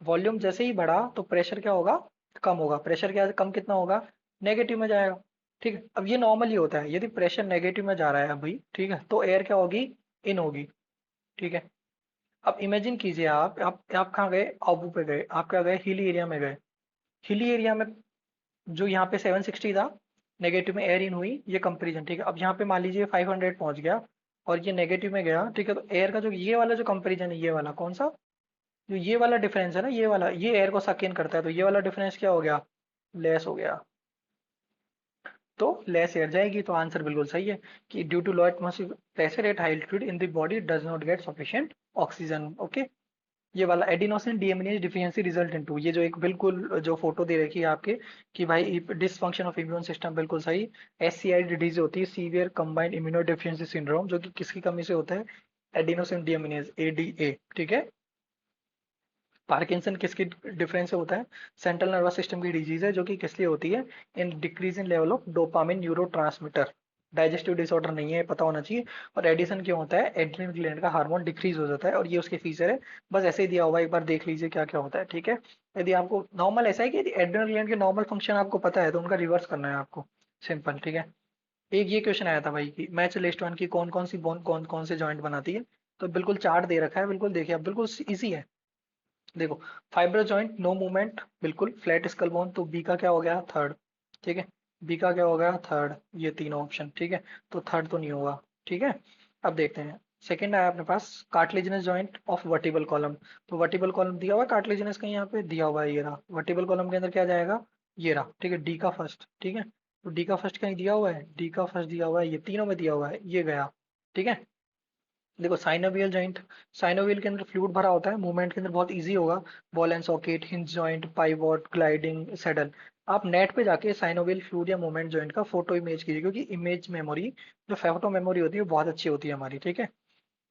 वॉल्यूम जैसे ही बढ़ा तो प्रेशर क्या होगा, कम होगा। प्रेशर क्या कम कितना होगा, नेगेटिव में जाएगा। ठीक है, अब ये नॉर्मली होता है, यदि प्रेशर नेगेटिव में जा रहा है अभी, ठीक है, तो एयर क्या होगी, इन होगी। ठीक है, अब इमेजिन कीजिए आप कहाँ गए, आबू पे गए, आप क्या गए, हिली एरिया में गए। हिली एरिया में जो यहाँ पे 760 था, नेगेटिव में एयर इन हुई, ये कंपेरिजन। ठीक है, अब यहाँ पे मान लीजिए 500 पहुंच गया और ये नेगेटिव में गया। ठीक है, तो एयर का जो ये वाला जो कंपेरिजन है, ये वाला कौन सा, जो ये वाला डिफरेंस है ना, ये वाला, ये एयर को सक इन करता है, तो ये वाला डिफरेंस क्या हो गया, लेस हो गया। तो लेस एयर जाएगी, तो आंसर बिल्कुल सही है कि due to low atmospheric pressure at high altitude in the body does not get sufficient oxygen. Okay, ये वाला adenosine deaminase deficiency result into, ये जो एक बिल्कुल जो फोटो दे रखी है आपके कि भाई डिसफंक्शन ऑफ इम्यून सिस्टम, बिल्कुल सही। SCID डिजीज होती है, severe combined immuno deficiency syndrome, जो कि किसकी कमी से होता है, एडिनोसिन डीएमिनेज, ADA। ठीक है, पार्किंसन किसकी डिफरेंस से होता है, सेंट्रल नर्वस सिस्टम की डिजीज है, जो कि किस लिए होती है, in decrease in level of dopamine neuro, digestive disorder नहीं है, पता होना चाहिए। और एडिसन क्यों होता है, एड्रिनल ग्लैंड का हार्मोन डिक्रीज हो जाता है, और ये उसके फीचर है। बस ऐसे ही दिया हुआ है, एक बार देख लीजिए क्या क्या होता है। ठीक है, यदि आपको नॉर्मल ऐसा है कि यदि एड्रिनल ग्लैंड के नॉर्मल फंक्शन आपको पता है तो उनका रिवर्स करना है आपको, सिंपल। ठीक है, एक ये क्वेश्चन आया था भाई कि मैच लिस्ट वन की कौन कौन सी बोन कौन कौन से जॉइंट बनाती है, तो बिल्कुल चार्ट दे रखा है, बिल्कुल देखिए, अब बिल्कुल इजी है। देखो, फाइब्रो जॉइंट नो मूवमेंट, बिल्कुल फ्लैट स्कल बोन, तो बी का क्या हो गया, थर्ड। ठीक है, बी का क्या हो गया, थर्ड, ये तीनों ऑप्शन। ठीक है, तो थर्ड तो नहीं होगा। ठीक है, अब देखते हैं, सेकंड आया अपने पास cartilaginous joint of vertebral column. तो वर्टिबल कॉलम दिया हुआ है, कार्टिलेजिनस कहीं यहाँ पे दिया हुआ है, ये रहा वर्टिबल कॉलम के अंदर क्या जाएगा, ये रहा। ठीक है, डी का फर्स्ट। ठीक है, तो डी का फर्स्ट कहीं दिया हुआ है, डी का फर्स्ट दिया हुआ है, ये तीनों में दिया हुआ है, ये गया। ठीक है, देखो साइनोवियल जॉइंट, साइनोवियल के अंदर फ्लूइड भरा होता है, मूवमेंट के अंदर बहुत इजी होगा, ball and socket, hinge joint, pivot, gliding, saddle. आप नेट पे जाके साइनोवियल फ्लूइड या मूवमेंट जॉइंट का फोटो इमेज कीजिए, क्योंकि इमेज मेमोरी, जो फोटो मेमोरी होती है वो बहुत अच्छी होती है हमारी। ठीक है,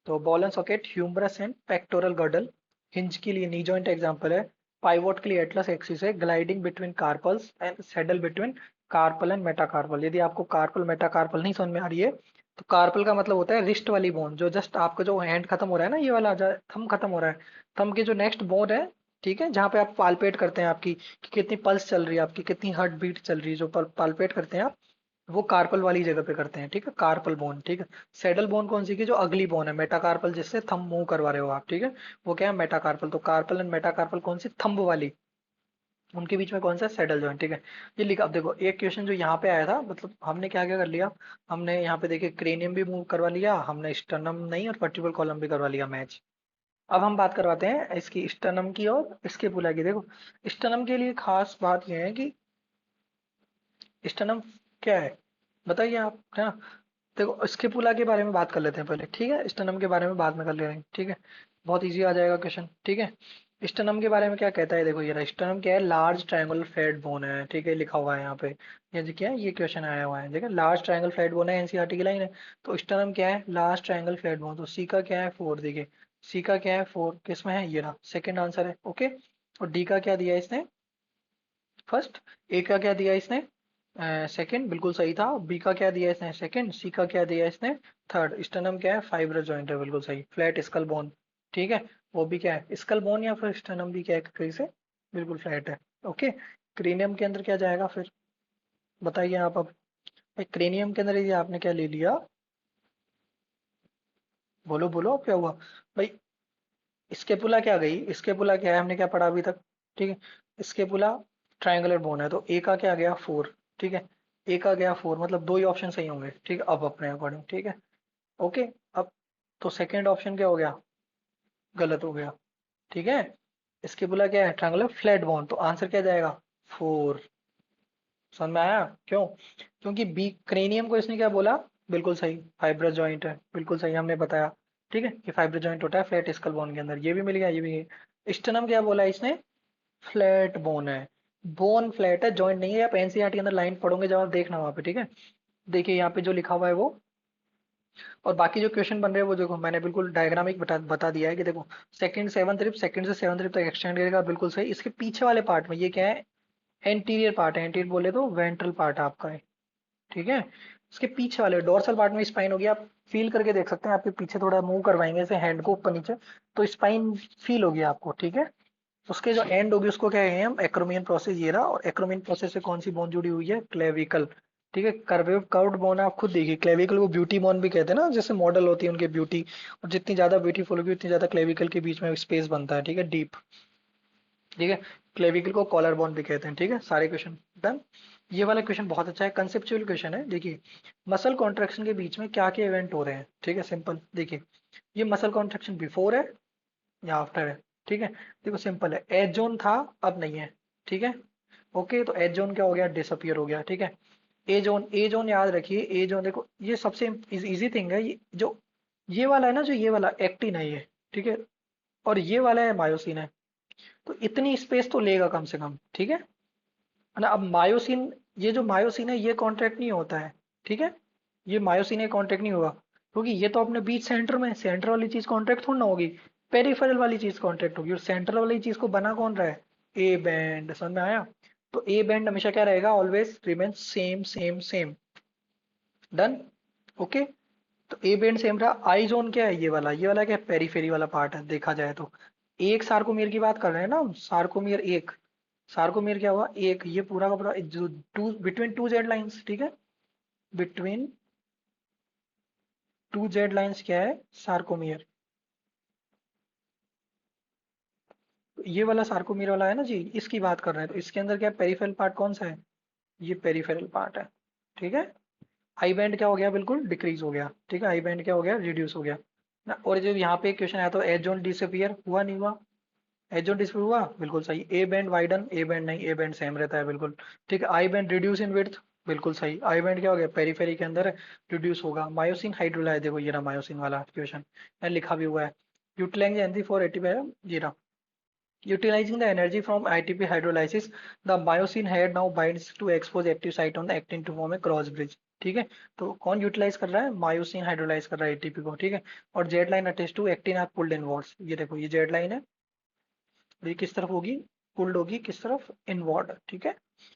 तो ball and socket, humerus and pectoral girdle, hinge के लिए नी जॉइंट एग्जांपल है, पाइवोट के लिए एटलस एक्सिस है, gliding between carpals and saddle between carpal and metacarpal. यदि आपको कार्पल मेटाकार्पल नहीं समझ में आ रही है, तो कार्पल का मतलब होता है रिस्ट वाली बोन, जो जस्ट आपका जो हैंड खत्म हो रहा है ना, ये वाला थंब खत्म हो रहा है, थंब के जो नेक्स्ट बोन है, ठीक है, जहाँ पे आप पालपेट करते हैं आपकी कि कितनी पल्स चल रही है, आपकी कितनी हार्ट बीट चल रही है, जो पालपेट करते हैं आप, वो कार्पल वाली जगह पे करते हैं। ठीक है, कार्पल बोन। ठीक है, सैडल बोन कौन सी की, जो अगली बोन है, मेटाकार्पल, जिससे थंब मूव करवा रहे हो आप। ठीक है, वो क्या है, मेटाकार्पल। तो कार्पल एंड मेटाकार्पल कौन सी, थंब वाली, उनके बीच में कौन सा, सैडल जॉइंट। ठीक है, ये लिखा। अब देखो एक क्वेश्चन जो यहाँ पे आया था, मतलब हमने क्या क्या कर लिया, हमने यहाँ पे देखिए क्रेनियम भी मूव करवा लिया, हमने स्टर्नम नहीं, और वर्टिब्रल कॉलम भी करवा लिया मैच। अब हम बात करवाते हैं इसकी स्टर्नम की और स्केपुला की। देखो स्टर्नम के लिए खास बात यह है कि स्टर्नम क्या है, बताइए आप, है ना। देखो स्केपुला के बारे में बात कर लेते हैं पहले, ठीक है, स्टर्नम के बारे में बाद में कर ले रहे हैं। ठीक है, बहुत इजी आ जाएगा क्वेश्चन, ठीक है। स्टernum के बारे में क्या कहता है, देखो ये रहा स्टernum क्या है, लार्ज ट्रायंगुलर फ्लैट बोन है, ठीक है, लिखा हुआ है यहाँ पे। ये जो क्या है, ये क्वेश्चन आया हुआ है, देखो लार्ज ट्रायंगल फ्लैट बोन है, एनसीईआरटी की लाइन है। तो स्टernum क्या है, लार्ज ट्रायंगल फ्लैट बोन, तो सी का क्या है 4, देखिए सी का क्या है 4, किसमें है, ये रहा सेकंड आंसर है, ओके। और डी का क्या दिया है इसने, फर्स्ट। ए का क्या दिया इसने, सेकंड, बिल्कुल सही था। बी का क्या दिया इसने, सेकंड। सी का क्या दिया इसने, थर्ड। स्टर्नम क्या है, फाइब्रस जॉइंट है, बिल्कुल सही। फ्लैट स्कल बोन, ठीक है। वो भी क्या है, स्कल बोन, या फिर स्टर्नम भी क्या है कहीं से, बिल्कुल फ्लैट है, ओके। क्रेनियम के अंदर क्या जाएगा फिर, बताइए आप अब। भाई क्रेनियम के अंदर ये आपने क्या ले लिया, बोलो बोलो अब क्या हुआ भाई। स्केपुला क्या गई, स्केपुला क्या है, हमने क्या पढ़ा अभी तक, ठीक है। स्केपुला ट्रायंगुलर बोन है, तो ए का क्या गया 4, ठीक है। ए का गया 4, मतलब दो ही ऑप्शन सही होंगे, ठीक है, अब अपने अकॉर्डिंग, ठीक है, ओके। अब तो सेकंड ऑप्शन क्या हो गया, गलत हो गया, ठीक है। स्केपुला क्या है, ट्रायंगुलर फ्लैट बोन, तो आंसर क्या जाएगा, 4। समझ में आया क्यों, क्योंकि बी क्रेनियम को इसने क्या बोला, बिल्कुल सही, फाइब्रस जॉइंट है, बिल्कुल सही हमने बताया, ठीक है, कि फाइब्रस जॉइंट होता है फ्लैट स्कल बोन के अंदर, ये भी मिल गया, ये भी। स्टनम क्या बोला इसने, फ्लैट बोन है, बोन फ्लैट है, जॉइंट नहीं है। आप एनसीईआरटी के अंदर लाइन पढ़ोगे जब, आप देखना वहां पे, ठीक है। देखिए यहाँ पे जो लिखा हुआ है वो, और बाकी जो क्वेश्चन बन रहे हैं वो देखो, मैंने बिल्कुल डायग्रामिक बता दिया है कि देखो, सेकंड सेवंथ रिप, सेकंड से सेवंथ रिप तक एक्सटेंड करेगा, बिल्कुल सही। इसके पीछे वाले पार्ट में ये क्या है, एंटीरियर पार्ट है, एंटीरियर बोले तो वेंट्रल पार्ट आपका है, ठीक है। इसके पीछे वाले डोर्सल पार्ट में स्पाइन होगी, आप फील करके देख सकते हैं, आपके पीछे थोड़ा मूव करवाएंगे ऐसे हैंड को ऊपर नीचे, तो स्पाइन फील होगी आपको, ठीक है। उसके जो एंड होगी उसको क्या कहेंगे हम, एक्रोमियन प्रोसेस, ये रहा। और एक्रोमियन प्रोसेस से कौन सी बोन जुड़ी हुई है, क्लेविकल, ठीक है। कर्व्ड बोन आप खुद देखिए, क्लेविकल को ब्यूटी बोन भी कहते हैं ना, जैसे मॉडल होती है उनके ब्यूटी, और जितनी ज्यादा ब्यूटीफुल होगी उतनी ज्यादा क्लेविकल के बीच में स्पेस बनता है, ठीक है, डीप, ठीक है। क्लेविकल को कॉलर बोन भी कहते हैं, ठीक है। सारे क्वेश्चन डन। ये वाला क्वेश्चन बहुत अच्छा है, कंसेप्चुअल क्वेश्चन है, देखिए। मसल कॉन्ट्रैक्शन के बीच में क्या क्या इवेंट हो रहे हैं, ठीक है, सिंपल देखिए। ये मसल कॉन्ट्रैक्शन बिफोर है या आफ्टर है, ठीक है। देखो सिंपल है, एज जोन था, अब नहीं है, ठीक है, ओके। तो एज जोन क्या हो गया, डिसअपियर हो गया, ठीक है। ए जोन याद रखिए, ए जोन देखो, ये सबसे इजी थिंग है, ये वाला है ना, जो ये वाला एक्टिन है ये, ठीक है। और ये वाला है मायोसिन है, तो इतनी स्पेस तो लेगा कम से कम, ठीक है ना। अब मायोसिन, ये जो मायोसिन है ये कॉन्ट्रैक्ट नहीं होता है, ठीक है। ये मायोसिन है कॉन्ट्रैक्ट नहीं होगा, क्योंकि ये तो अपने बीच सेंटर में, सेंटर वाली चीज कॉन्ट्रैक्ट थोड़ी ना होगी, पेरिफेरल वाली चीज कॉन्ट्रैक्ट होगी। और सेंटर वाली चीज को बना कौन रहा है, ए बैंड, समझ में आया। तो ए बैंड हमेशा क्या रहेगा, always remain same same same, done, okay. तो ए बैंड सेम रहा। आई जोन क्या है, ये वाला क्या है, पेरीफेरी वाला पार्ट है देखा जाए तो। एक सार्कोमियर की बात कर रहे हैं ना हम, सार्कोमियर एक, सार्कोमियर क्या हुआ, एक, ये पूरा का पूरा जो two, between two Z lines, ठीक है, बिटवीन टू जेड लाइंस क्या है, सार्कोमियर। ये वाला सार्कोमियर वाला है ना जी, इसकी बात कर रहे हैं, तो इसके अंदर क्या पेरिफेरल पार्ट कौन सा है, ये पेरिफेरल पार्ट है, ठीक है। आई बैंड क्या हो गया, बिल्कुल डिक्रीज हो गया, ठीक है, आई बैंड क्या हो गया, रिड्यूस हो गया ना। और जब यहाँ पे क्वेश्चन आया तो एज जोन डिसअपियर हुआ नहीं हुआ, एज जोन डिसअपियर हुआ, बिल्कुल सही। A band widen, A band नहीं, ए बैंड सेम रहता है बिल्कुल, ठीक है। I band reduce in width, बिल्कुल सही। आई बैंड क्या हो गया, पेरीफेरी के अंदर रिड्यूस होगा। मायोसिन हाइड्रोलाइज, देखो ये रहा मायोसिन वाला क्वेश्चन, लिखा भी हुआ है। यूटिलाइजिंग एनर्जी फॉर एटीपी, ये रहा। Utilizing the energy from ITP hydrolysis, the myosin head now binds to expose active site on the actin to form a cross bridge, ठीक है। तो कौन यूटिलाइज कर रहा है, मायोसिन हाइड्रोलाइज कर रहा है एटीपी को, ठीक है। और Z line attach to actin are pulled inwards, ये देखो ये जेड लाइन है, और ये किस तरफ होगी, पुल्ड होगी किस तरफ, इनवर्ड, ठीक है।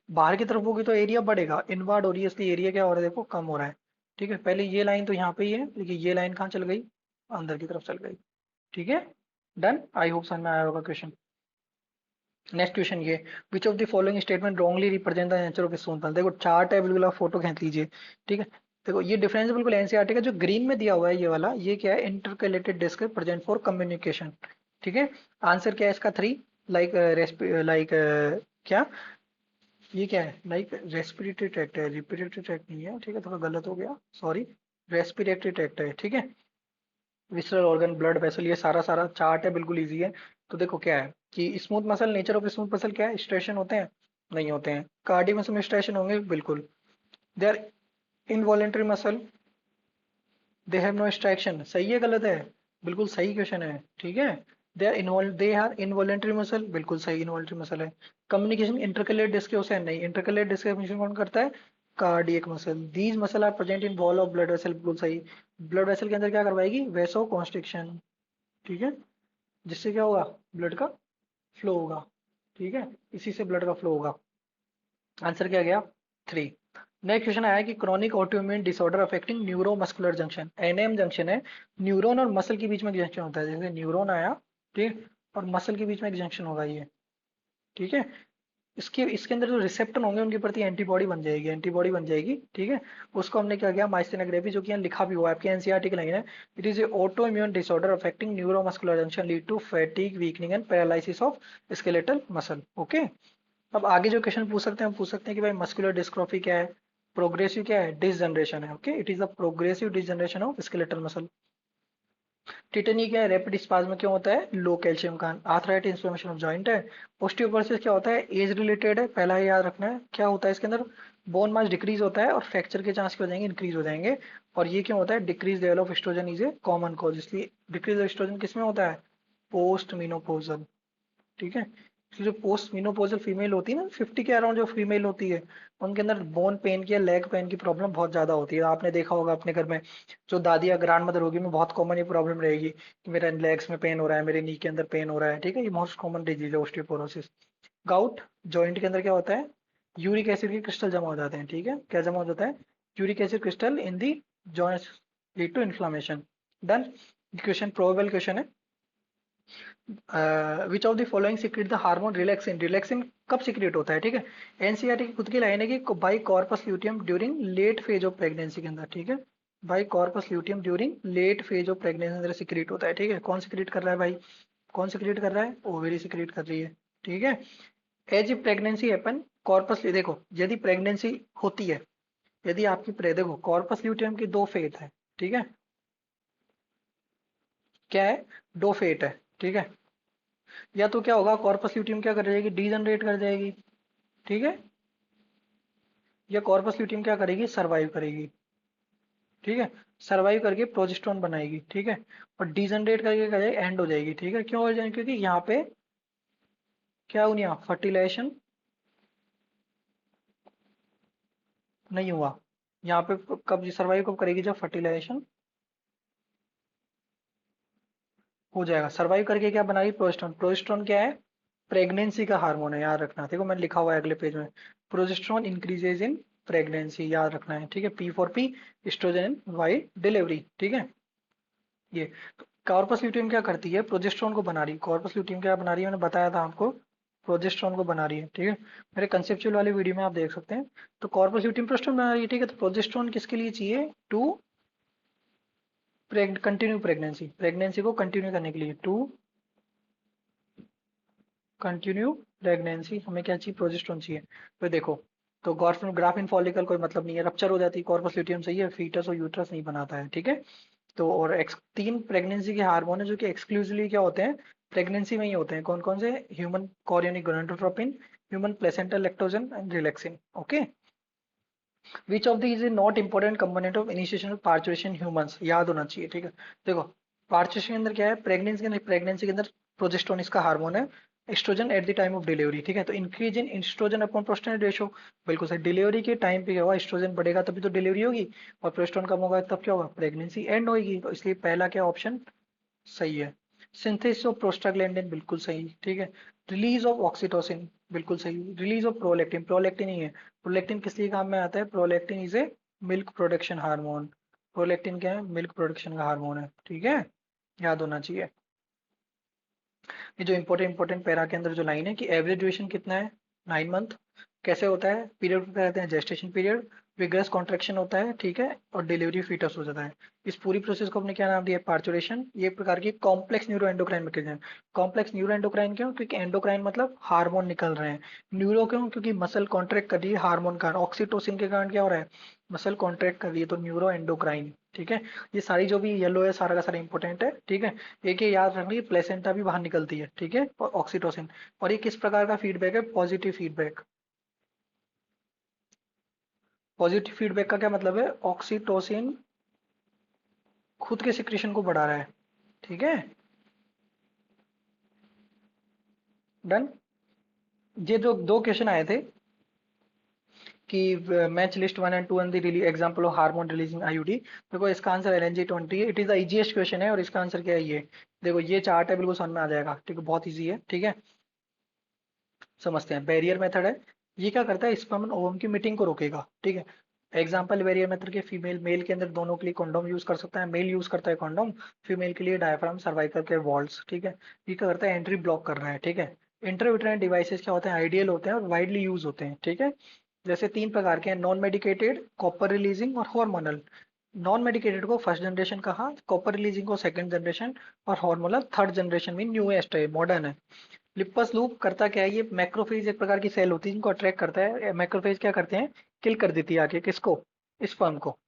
बाहर की तरफ होगी तो एरिया बढ़ेगा, इनवर्ड हो रही है इसलिए एरिया क्या हो रहा है, देखो कम हो रहा है, ठीक है। पहले ये लाइन तो यहाँ पे ही है, लेकिन ये लाइन कहाँ चल गई, अंदर की तरफ चल गई, ठीक है, डन। आई होप समझ में आया होगा क्वेश्चन। नेक्स्ट क्वेश्चन ये, विच of the following statement wrongly represent the nature of stone pencil, देखो चार्ट है बिल्कुल, आप फोटो खींच लीजिए, ठीक है। देखो ये डिफरेंस बिल्कुल एनसीईआरटी का जो ग्रीन में दिया हुआ है, ये वाला, ये क्या है, intercalated disc present for communication, ठीक है। आंसर क्या है इसका 3, लाइक लाइक क्या, ये क्या है, लाइक रेस्पिरेटरी ट्रैक्ट है, रिस्पिरेटरी ट्रैक्ट नहीं है, ठीक है, थोड़ा गलत हो गया, सॉरी। रेस्पिरेटरी ट्रैक्ट है, ठीक है। विसरल ऑर्गन, ब्लड वेसल, ये सारा सारा चार्ट है, बिल्कुल इजी है। तो देखो क्या है कि smooth muscle, nature of smooth muscle क्या है, स्ट्रेशन होते हैं, नहीं होते हैं। कार्डियक मसल में स्ट्रेशन होंगे, बिल्कुल। They are involuntary muscle, they have no striation, सही है गलत है, बिल्कुल सही क्वेश्चन है, ठीक है। दे आर इनवॉलेंट्री मसल, बिल्कुल सही, इनवॉलेंट्री मसल है। कम्युनिकेशन इंटरकलेट डिस्क है, नहीं, इंटरकलेट डिस्क कम्युनिकेशन कौन करता है? Cardiac muscle. These muscle are present in wall of blood vessel, बिल्कुल सही। ब्लड वेसल के अंदर क्या करवाएगी? वेसो कॉन्स्ट्रिक्शन, ठीक है, जिससे क्या होगा? ब्लड का फ्लो होगा, ठीक है, इसी से ब्लड का फ्लो होगा। आंसर क्या गया? 3। नेक्स्ट क्वेश्चन आया कि chronic autoimmune disorder affecting neuromuscular junction, NM junction है। न्यूरॉन और मसल के बीच में एक जंक्शन होता है, जैसे न्यूरॉन आया, ठीक, और मसल के बीच में एक जंक्शन होगा ये, ठीक है। इसके इसके अंदर जो रिसेप्टर होंगे उनके प्रति एंटीबॉडी बन जाएगी, एंटीबॉडी बन जाएगी, ठीक है। उसको हमने क्या किया? माइस्थेनिया ग्रेवी, जो कि यहाँ लिखा भी हुआ है आपके एनसीईआरटी की लाइन है। It is a auto immune disorder affecting neuromuscular junction lead to fatigue, weakening and paralysis of skeletal muscle. Okay. अब आगे जो क्वेश्चन पूछ सकते हैं, हम पूछ सकते हैं कि भाई मस्कुलर डिस्ट्रोफी क्या है, प्रोग्रेसिव क्या है, डिसजनरेशन है। Okay, it is the progressive degeneration of skeletal muscle. Tetany क्या है? रैपिड स्पाज्म क्यों होता है? लो कैल्शियम का। आर्थराइटिस इन्फ्लेमेशन ऑफ जॉइंट है। ओस्टियोपोरोसिस क्या होता है? एज रिलेटेड है, पहला ही याद रखना है। क्या होता है इसके अंदर? बोन मास डिक्रीज होता है और फ्रैक्चर के चांस क्या हो जाएंगे? इंक्रीज हो जाएंगे। और ये क्यों होता है? Decrease level of oestrogen is a common cause, इसलिए डिक्रीज एस्ट्रोजन किसमें होता है? पोस्ट मीनोपॉजल, ठीक है। तो जो पोस्ट मेनोपॉजल फीमेल होती है ना, 50 के अराउंड जो फीमेल होती है, उनके अंदर बोन पेन की या लेग पेन की प्रॉब्लम बहुत ज्यादा होती है। आपने देखा होगा अपने घर में, जो दादी या ग्रैंड मदर होगी, में बहुत कॉमन ये प्रॉब्लम रहेगी कि मेरे लेग्स में पेन हो रहा है, मेरे नी के अंदर पेन हो रहा है, ठीक है। ये मोस्ट कॉमन डिजीज है ऑस्टियोपोरोसिस। गाउट, जॉइंट के अंदर क्या होता है? यूरिक एसिड के क्रिस्टल जमा हो जाते हैं, ठीक है। क्या जमा हो जाता है? Uric acid crystal in the joints lead to inflammation. Done. Question probable question है। Which of the following secrete the hormone relaxin, relaxin कब सीक्रेट होता है, ठीक है। एनसीईआरटी की खुद की लाइन है कि by corpus luteum during late phase of pregnancy के अंदर, ठीक है। By corpus luteum during late phase of pregnancy अंदर सीक्रेट होता है, ठीक है। कौन सीक्रेट कर रहा है भाई? कौन सीक्रेट कर रहा है? ओवेरी सीक्रेट कर रही है, ठीक है। एज प्रेगनेंसी हैपन, कॉर्पस, देखो यदि प्रेगनेंसी होती है, यदि आपकी देखो कॉर्पस ल्यूटियम की दो फेट है, ठीक है। क्या है? दो फेट है, ठीक है। या तो क्या होगा? कॉर्पस ल्यूटियम क्या कर जाएगी? डीजनरेट कर जाएगी, ठीक है। या कॉर्पस ल्यूटियम क्या करेगी? सरवाइव करेगी, ठीक है। सरवाइव करके प्रोजेस्टेरोन बनाएगी, ठीक है। और डीजनरेट करके क्या जाएगी? एंड हो जाएगी, ठीक है। क्यों हो जाएगी? क्योंकि यहाँ पे क्या हुआ? यहाँ फर्टिलाइजेशन नहीं हुआ। यहाँ पे कब सरवाइव कब करेगी? जब फर्टिलाइजेशन हो जाएगा। सरवाइव करके क्या बनाएगी? प्रोजेस्टेरोन। प्रोजेस्टेरोन क्या है? प्रेगनेंसी का हार्मोन है, याद रखना। देखो मैंने लिखा हुआ है अगले पेज में, प्रोजेस्टेरोन इंक्रीजेज इन प्रेगनेंसी, याद रखना है, ठीक है। P for P, estrogen, Y delivery, ठीक है। ये कॉर्पस ल्यूटियम क्या करती है? प्रोजेस्टेरोन को बना रही है। कॉर्पस ल्यूटियम क्या बना रही है? मैंने बताया था आपको, प्रोजेस्टेरोन को बना रही है, ठीक है। मेरे कंसेप्चुअल वाले वीडियो में आप देख सकते हैं। तो कॉर्पस ल्यूटियम प्रोजेस्टेरोन बना रही है, ठीक है। तो प्रोजेस्टेरोन किसके लिए चाहिए? टू कंटिन्यू प्रेगनेंसी, प्रेगनेंसी को कंटिन्यू करने के लिए, टू कंटिन्यू प्रेगनेंसी हमें क्या चाहिए? प्रोजेस्टेरोन चाहिए। तो देखो, तो ग्राफिन फॉलिकल कोई मतलब नहीं है, रप्चर हो जाती है, कॉर्पस ल्यूटियम सही है, फीटस और यूट्रस नहीं बनाता है, ठीक है। तो और तीन प्रेगनेंसी के हार्मोन है जो कि एक्सक्लूसिवली क्या होते हैं? प्रेगनेंसी में ही होते हैं। कौन कौन से? Human chorionic gonadotropin, human placental lactogen and relaxin. Okay. Which of these is not important component of initiation of parturition humans, याद होना चाहिए, ठीक है। देखो पार्चुरेशन के अंदर क्या है? प्रेगनेंसी के अंदर प्रोजेस्टेरोन इसका हार्मोन है। Estrogen at the time of delivery, ठीक है। तो increase in estrogen upon progesterone ratio, बिल्कुल सही। डिलीवरी के टाइम पे क्या होगा? एस्ट्रोजन बढ़ेगा तभी तो डिलीवरी होगी, और प्रोस्टेरोन कम होगा तब क्या होगा? प्रेगनेंसी एंड होगी। तो इसलिए पहला क्या ऑप्शन सही है। सिंथेसिस ऑफ प्रोस्टाग्लैंडिन, बिल्कुल सही, ठीक है। रिलीज ऑफ ऑक्सीटोसिन, बिल्कुल सही। रिलीज ऑफ प्रोलैक्टिन, प्रोलैक्टिन ही है। प्रोलैक्टिन किस लिए काम में आता है? Prolactin is a milk production hormone. Prolactin क्या है? मिल्क प्रोडक्शन का हार्मोन है, ठीक है। याद होना चाहिए। ये जो इंपॉर्टेंट पैरा के अंदर जो लाइन है कि एवरेज ड्यूरेशन कितना है? 9 मंथ। कैसे होता है? पीरियड को कहते हैं जेस्टेशन पीरियड। विग्रस कॉन्ट्रेक्शन होता है, ठीक है, और डिलीवरी फीटस हो जाता है। इस पूरी प्रोसेस को हमने क्या नाम दिया? पार्चुरेशन। ये एक प्रकार की complex neuro endocrine mechanism. Complex neuro endocrine क्यों? क्योंकि एंडोक्राइन मतलब हार्मोन निकल रहे हैं। न्यूरो क्यों? क्योंकि मसल कॉन्ट्रैक्ट कर रही है हार्मोन का, ऑक्सीटोसिन के कारण क्या हो रहा है? मसल कॉन्ट्रैक्ट कर रही है, तो न्यूरो एंडोक्राइन, ठीक है। ये सारी जो भी येलो है सारा का सारा इंपॉर्टेंट है, ठीक है। एक ये याद रखना, प्लेसेंटा भी बाहर निकलती है, ठीक है, और ऑक्सीटोसिन। और ये किस प्रकार का फीडबैक है? Positive feedback. पॉजिटिव फीडबैक का क्या मतलब है? ऑक्सीटोसिन खुद के सिक्रीशन को बढ़ा रहा है, ठीक है, डन। ये जो दो क्वेश्चन आए थे कि match list one and two and the example of hormone releasing IUD, देखो इसका आंसर LNG-20 है। It is the easiest question है और इसका आंसर क्या है ये, देखो ये चार्ट है, बिल्कुल समझ में आ जाएगा, ठीक है, बहुत इजी है, ठीक है। समझते हैं, बैरियर मेथड है। ये क्या करता है, स्पर्म और ओवम की मीटिंग को रोकेगा, ठीक है। एग्जाम्पल बैरियर मेथड के, फीमेल मेल के अंदर दोनों के लिए कॉन्डोम यूज कर सकता है, मेल यूज करता है कॉन्डोम, फीमेल के लिए डायफ्राम सर्वाइकल के वॉल्स, ठीक है। ये क्या करता है, एंट्री ब्लॉक कर रहा है, ठीक है। इंटरविट्राइन डिवाइसेस क्या होते हैं, आइडियल होते हैं और वाइडली यूज होते हैं, ठीक है। जैसे तीन प्रकार के हैं, नॉन मेडिकेटेड, कॉपर रिलीजिंग और हार्मोनल। नॉन मेडिकेटेड को फर्स्ट जनरेशन कहा, कॉपर रिलीजिंग को सेकंड जनरेशन, और हार्मोनल थर्ड जनरेशन में न्यूएस्ट है, मॉडर्न है। लिपस लूप करता क्या है, ये मैक्रोफेज एक प्रकार की सेल होती है जिनको अट्रैक्ट करता है। मैक्रोफेज क्या करते हैं, किल कर देती है आके किसको, स्पर्म को।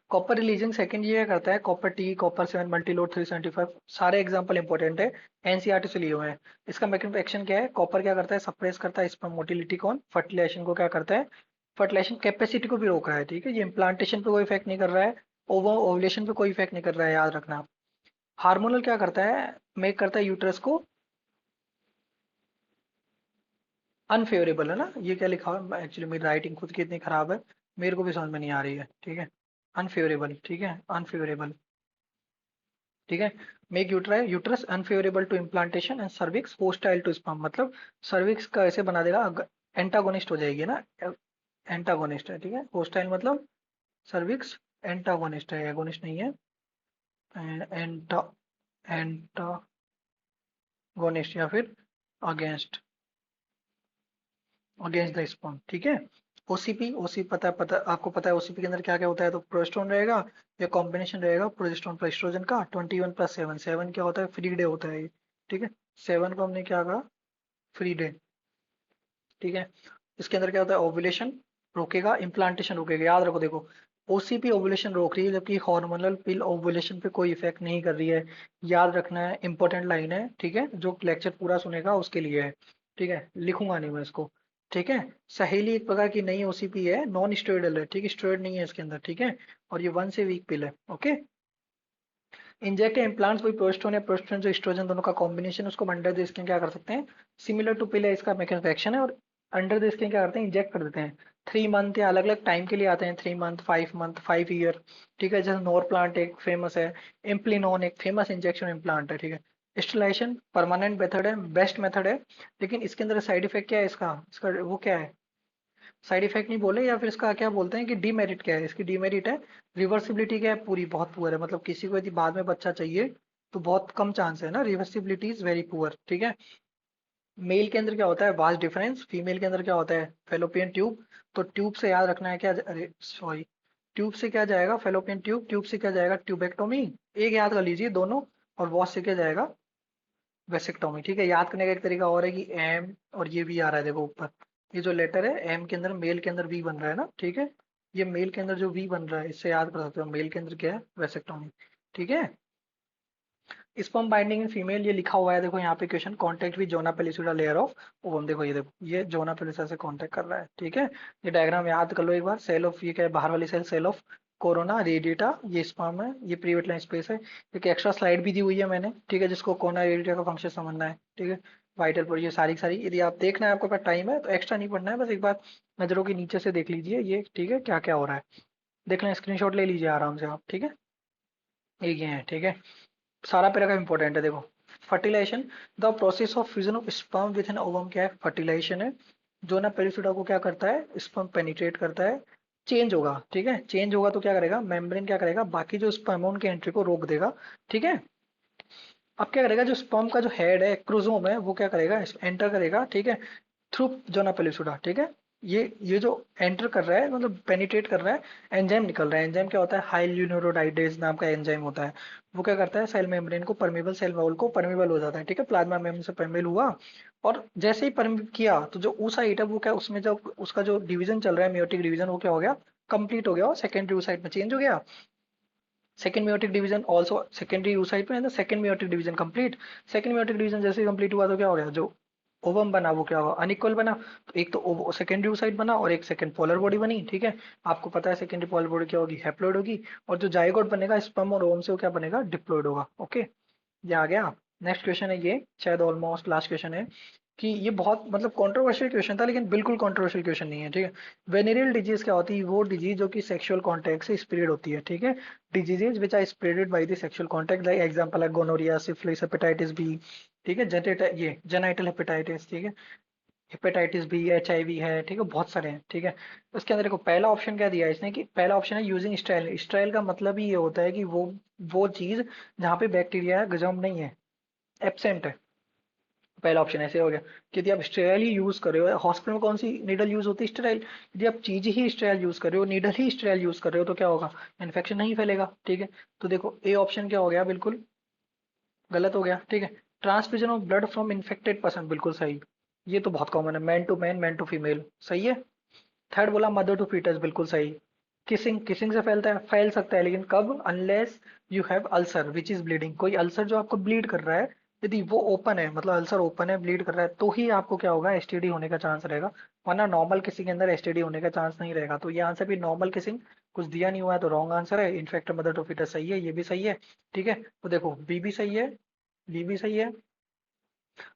कॉपर रिलीजिंग सेकंड ये क्या करता है, कॉपर टी, कॉपर 7 मल्टीलोड 375, सारे एग्जांपल इंपॉर्टेंट है, एनसीईआरटी से लिए हुए हैं। इसका मैकेनिज्म एक्शन क्या है, कॉपर क्या करता है, सप्रेस करता है स्पर्म मोटिलिटी कौन, फर्टिलाइजेशन को क्या करता है, फर्टिलाइजेशन कैपेसिटी को भी रोक रहा है, ठीक है। ये इम्प्लांटेशन पे कोई इफेक्ट नहीं कर रहा है, ओवुलेशन पे कोई इफेक्ट नहीं कर रहा है, याद रखना। हार्मोनल क्या करता है, मेक करता है यूट्रस को अनफेवरेबल, है ना। ये क्या लिखा हुआ है, एक्चुअली मेरी राइटिंग खुद की इतनी खराब है, मेरे को भी समझ में नहीं आ रही है, ठीक है। अनफेवरेबल, ठीक है, अनफेवरेबल, ठीक है। Make uterus unfavourable to implantation and cervix hostile to sperm, मतलब सर्विक्स का ऐसे बना देगा, एंटागोनिस्ट हो जाएगी ना, एंटागोनिस्ट है, ठीक है। होस्टाइल मतलब सर्विक्स एंटागोनिस्ट है, एगोनिस्ट नहीं है। एंटा एंटागोनिस्ट या फिर अगेंस्ट, अगेंस्ट द स्पर्म, ठीक है। ओसीपी, ओसी पता आपको पता है ओसीपी के अंदर क्या क्या होता है, तो प्रोजेस्टेरोन रहेगा या कॉम्बिनेशन रहेगा प्रोजेस्टेरोन प्लस एस्ट्रोजन का। 21+7, 7 क्या होता है, फ्री डे होता है ये, ठीक है। 7 को हमने क्या कहा, फ्री डे, ठीक है। इसके अंदर क्या होता है, ओव्यूलेशन रोकेगा, इम्प्लांटेशन रोकेगा, याद रखो, देखो ओसीपी ओव्यूलेशन रोक रही है जबकि हार्मोनल पिल ओव्यूलेशन पे कोई इफेक्ट नहीं कर रही है। याद रखना है, इंपॉर्टेंट लाइन है, ठीक है, जो लेक्चर पूरा सुनेगा उसके लिए है, ठीक है, लिखूंगा नहीं मैं इसको, ठीक है। सहेली एक प्रकार की नई ओसीपी है, नॉन स्टेरॉइडल है, ठीक है, स्टेरॉइड नहीं है इसके अंदर, ठीक है। और ये 1 से वीक पिल है, ओके। इंजेक्ट इम्प्लांट्स कोई प्रोस्टोन या प्रोस्टोन जो एस्ट्रोजन दोनों का कॉम्बिनेशन, उसको अंडर द स्किन क्या कर सकते हैं, सिमिलर टू पिल है, इसका मैकेनिज्म एक्शन है। और अंडर द स्किन क्या करते हैं, इंजेक्ट कर देते हैं। 3 मंथ या अलग अलग टाइम के लिए आते हैं, 3 मंथ, 5 मंथ, 5 ईयर, ठीक है। जैसे नोर प्लांट एक फेमस है, इम्प्लिनोन एक फेमस इंजेक्शन इम्प्लांट है, ठीक है। स्टेलाइजेशन परमानेंट मेथड है, बेस्ट मेथड है, लेकिन इसके अंदर साइड इफेक्ट क्या है, इसका इसका वो क्या है, साइड इफेक्ट नहीं बोले, या फिर इसका क्या बोलते हैं कि डीमेरिट क्या है, इसकी डीमेरिट है रिवर्सिबिलिटी क्या है, पूरी बहुत पुअर है, मतलब किसी को यदि बाद में बच्चा चाहिए तो बहुत कम चांस है ना, रिवर्सिबिलिटी इज वेरी पुअर, ठीक है। मेल के अंदर क्या होता है, वास्ट डिफरेंस, फीमेल के अंदर क्या होता है, फेलोपियन ट्यूब। तो ट्यूब से याद रखना है क्या, अरे सॉरी, ट्यूब से क्या जाएगा, फेलोपियन ट्यूब, ट्यूब से क्या जाएगा, ट्यूबेक्टोमी, एक याद कर लीजिए दोनों। और वॉश से क्या जाएगा, वेसेक्टोमी, ठीक है। याद करने का एक तरीका और है कि एम और ये वी आ रहा है, देखो ऊपर ये जो लेटर है एम के अंदर, मेल के अंदर वी बन रहा है ना, ठीक है। ये मेल के अंदर जो वी बन रहा है, इससे याद कर सकते हो, मेल के अंदर क्या है, वेसेक्टोमी, ठीक है। स्पर्म बाइंडिंग इन फीमेल, ये लिखा हुआ है, देखो यहाँ पे question, contact with zona pellucida layer of ovum, देखो ये, देखो ये जोना पेलिसा से कॉन्टेक्ट कर रहा है, ठीक है। ये डायग्राम याद कर लो एक बार, सेल ऑफ, ये क्या है, बाहर वाली cell, cell of corona radiata, ये स्पर्म है, ये प्रीवेट लाइन स्पेस है। एक एक्स्ट्रा स्लाइड भी दी हुई है मैंने, ठीक है, जिसको कोरोना रेडिएटा का फंक्शन समझना है, ठीक है। वाइटल पर ये सारी की सारी, यदि आप देखना है, आपके पास टाइम है तो एक्स्ट्रा नहीं पढ़ना है, बस एक बार नजरों के नीचे से देख लीजिए ये, ठीक है, क्या क्या हो रहा है, देख लें, स्क्रीनशॉट ले लीजिए आराम से आप, ठीक है। ये है, ठीक है, सारा पैराग्राफ इंपॉर्टेंट है, देखो। Fertilisation, the process of fusion of sperm with an ovum, क्या है, फर्टिलाइजेशन है। जो ना पेरिफेरा को क्या करता है, स्पर्म पेनिट्रेट करता है, चेंज होगा, ठीक है, चेंज होगा तो क्या करेगा, मेम्ब्रेन क्या करेगा, बाकी जो स्पर्म है उनके एंट्री को रोक देगा, ठीक है। अब क्या करेगा, जो स्पर्म का जो हेड है, क्रोमोसोम है, वो क्या करेगा, एंटर करेगा, ठीक है, थ्रू जोना पेलिसुडा, ठीक है। ये जो एंटर कर रहा है, मतलब पेनिट्रेट कर रहा है, एंजाइम निकल रहा है, एंजाइम क्या होता है, हाइल्यूरोडाइडेज नाम का एंजाइम होता है। वो क्या करता है, सेल मेम्ब्रेन को परमेबल, सेल वॉल को परमेबल हो जाता है, ठीक है, प्लाज्मा मेम्ब्रेन से परमेबल हुआ। और जैसे ही परमेबल किया तो जो ऊसाइट है वो क्या, उसमें जब उसका जो डिवीजन चल रहा है, मियोटिक डिवीजन, वो क्या हो गया, कंप्लीट हो गया और सेकेंडरी ऊसाइट में चेंज हो गया। Second meiotic division also secondary oocyte में है ना, second meiotic division complete. Second meiotic division जैसे कंप्लीट हुआ तो क्या हो गया, जो ओवम बना, वो क्या हुआ, अनइक्वल बना। तो एक तो सेकेंडरी साइड बना और एक सेकेंड पोलर बॉडी बनी, ठीक है। आपको पता है सेकेंडरी पोलर बॉडी क्या होगी, हैप्लॉइड होगी। और जो जाइगोट बनेगा स्पर्म और ओवम से, वो क्या बनेगा, डिप्लॉइड होगा। ओके, ये आ गया। नेक्स्ट क्वेश्चन है, ये शायद ऑलमोस्ट लास्ट क्वेश्चन है, कि ये बहुत मतलब कंट्रोवर्शियल क्वेश्चन था, लेकिन बिल्कुल कंट्रोवर्शियल क्वेश्चन नहीं है, ठीक है। वेनेरियल डिजीज क्या होती है, वो डिजीज जो कि सेक्सुअल कांटेक्ट से स्प्रेड होती है, ठीक है। Diseases which are spreaded by the sexual contact, like example है गोनोरिया, सिफिलिस, हेपेटाइटिस बी, ठीक है। ये जेनाइटल हेपेटाइटिस, ठीक है। हेपेटाइटिस बी, HIV है, ठीक है, बहुत सारे हैं, ठीक है। उसके अंदर देखो पहला ऑप्शन क्या दिया है इसने, कि पहला ऑप्शन है यूजिंग स्टेराइल। स्टेराइल का मतलब ही ये होता है कि वो चीज जहाँ पे बैक्टीरिया गर्म नहीं है, एब्सेंट है। पहला ऑप्शन ऐसे हो गया कि यदि आप स्टेराइल ही यूज कर रहे हो, हॉस्पिटल में कौन सी नीडल यूज होती है, स्टेराइल। यदि आप चीज ही स्टेराइल यूज कर रहे हो, नीडल ही स्टेराइल यूज कर रहे हो, तो क्या होगा, इन्फेक्शन नहीं फैलेगा, ठीक है। तो देखो ए ऑप्शन क्या हो गया, बिल्कुल गलत हो गया, ठीक है। Transfusion of blood from infected person, बिल्कुल सही। ये तो बहुत कॉमन है, man to man, man to female, सही है। थर्ड बोला मदर टू फीटस, बिल्कुल सही। किसिंग, किसिंग से फैलता है, फैल सकता है, लेकिन कब, unless you have ulcer which is bleeding. कोई अल्सर जो आपको ब्लीड कर रहा है, यदि वो ओपन है, मतलब अल्सर ओपन है, ब्लीड कर रहा है, तो ही आपको क्या होगा, STD होने का चांस रहेगा। वरना नॉर्मल किसिंग के अंदर STD होने का चांस नहीं रहेगा। तो ये आंसर भी नॉर्मल किसिंग कुछ दिया नहीं हुआ है, तो रॉन्ग आंसर है। इनफैक्ट मदर टू फीटस सही है, ये भी सही है, ठीक है। तो देखो बी भी सही है, बी भी सही है,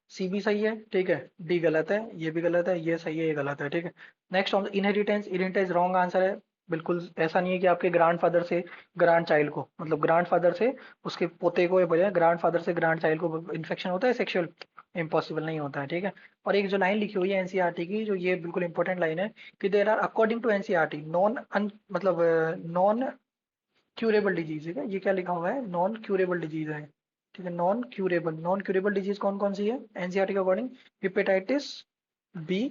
सी भी सही है, ठीक है। डी गलत है, ये भी गलत है, ये सही है, ये गलत है, ठीक है। Next on inheritance, inheritance wrong answer है। बिल्कुल ऐसा नहीं है कि आपके ग्रैंडफादर से ग्रैंड चाइल्ड को, मतलब ग्रैंडफादर से उसके पोते को, या बजाय ग्रैंडफादर से ग्रैंड चाइल्ड को इन्फेक्शन होता है सेक्सुअल, इम्पॉसिबल नहीं होता है, ठीक है। और एक जो लाइन लिखी हुई है NCERT की, जो ये बिल्कुल इंपॉर्टेंट लाइन है, कि there are according to NCERT non मतलब नॉन क्यूरेबल डिजीज है। ये क्या लिखा हुआ है, नॉन क्यूरेबल डिजीज है, ठीक है। Non curable, non curable disease कौन कौन सी है NCERT के according, hepatitis B,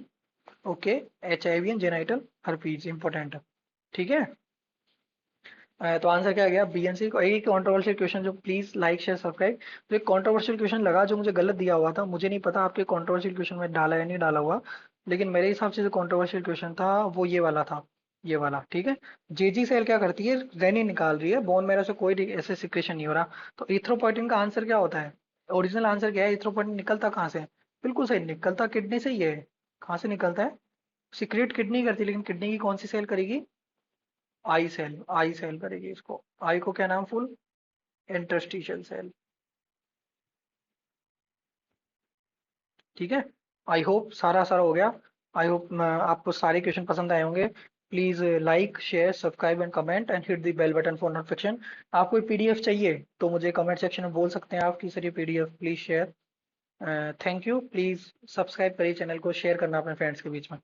okay, HIV and genital herpes, important है, ठीक है। तो आंसर क्या गया, BNC को। एक कंट्रोवर्शियल क्वेश्चन जो, प्लीज लाइक शेयर सब्सक्राइब। तो एक कंट्रोवर्शियल क्वेश्चन लगा जो मुझे गलत दिया हुआ था, मुझे नहीं पता आपके कंट्रोवर्शियल क्वेश्चन में डाला या नहीं डाला हुआ, लेकिन मेरे हिसाब से जो कंट्रोवर्शियल क्वेश्चन था वो ये वाला था, ये वाला, ठीक है। JG सेल क्या करती है, रेनिन निकाल रही है, बोन मैरो से कोई ऐसे सिक्रेशन नहीं हो रहा। तो इथ्रोपोइटिन का आंसर क्या होता है, ओरिजिनल आंसर क्या है, इथ्रोपोइटिन निकलता कहाँ से है? बिल्कुल सही, निकलता किडनी से ही है। कहाँ से निकलता है, सिक्रेट किडनी करती है, लेकिन किडनी की कौन सी सेल करेगी, आई सेल, आई सेल करेगी इसको। आई को क्या नाम, फुल, इंटरस्टिशियल सेल, ठीक है। आई होप सारा सारा हो गया। आई होप आपको सारे क्वेश्चन पसंद आए होंगे। Please like share subscribe and comment and hit the bell button for notification. आपको PDF चाहिए तो मुझे कमेंट सेक्शन में बोल सकते हैं आप कि सर ये PDF please share. Thank you, please subscribe करिए चैनल को, शेयर करना अपने फ्रेंड्स के बीच में।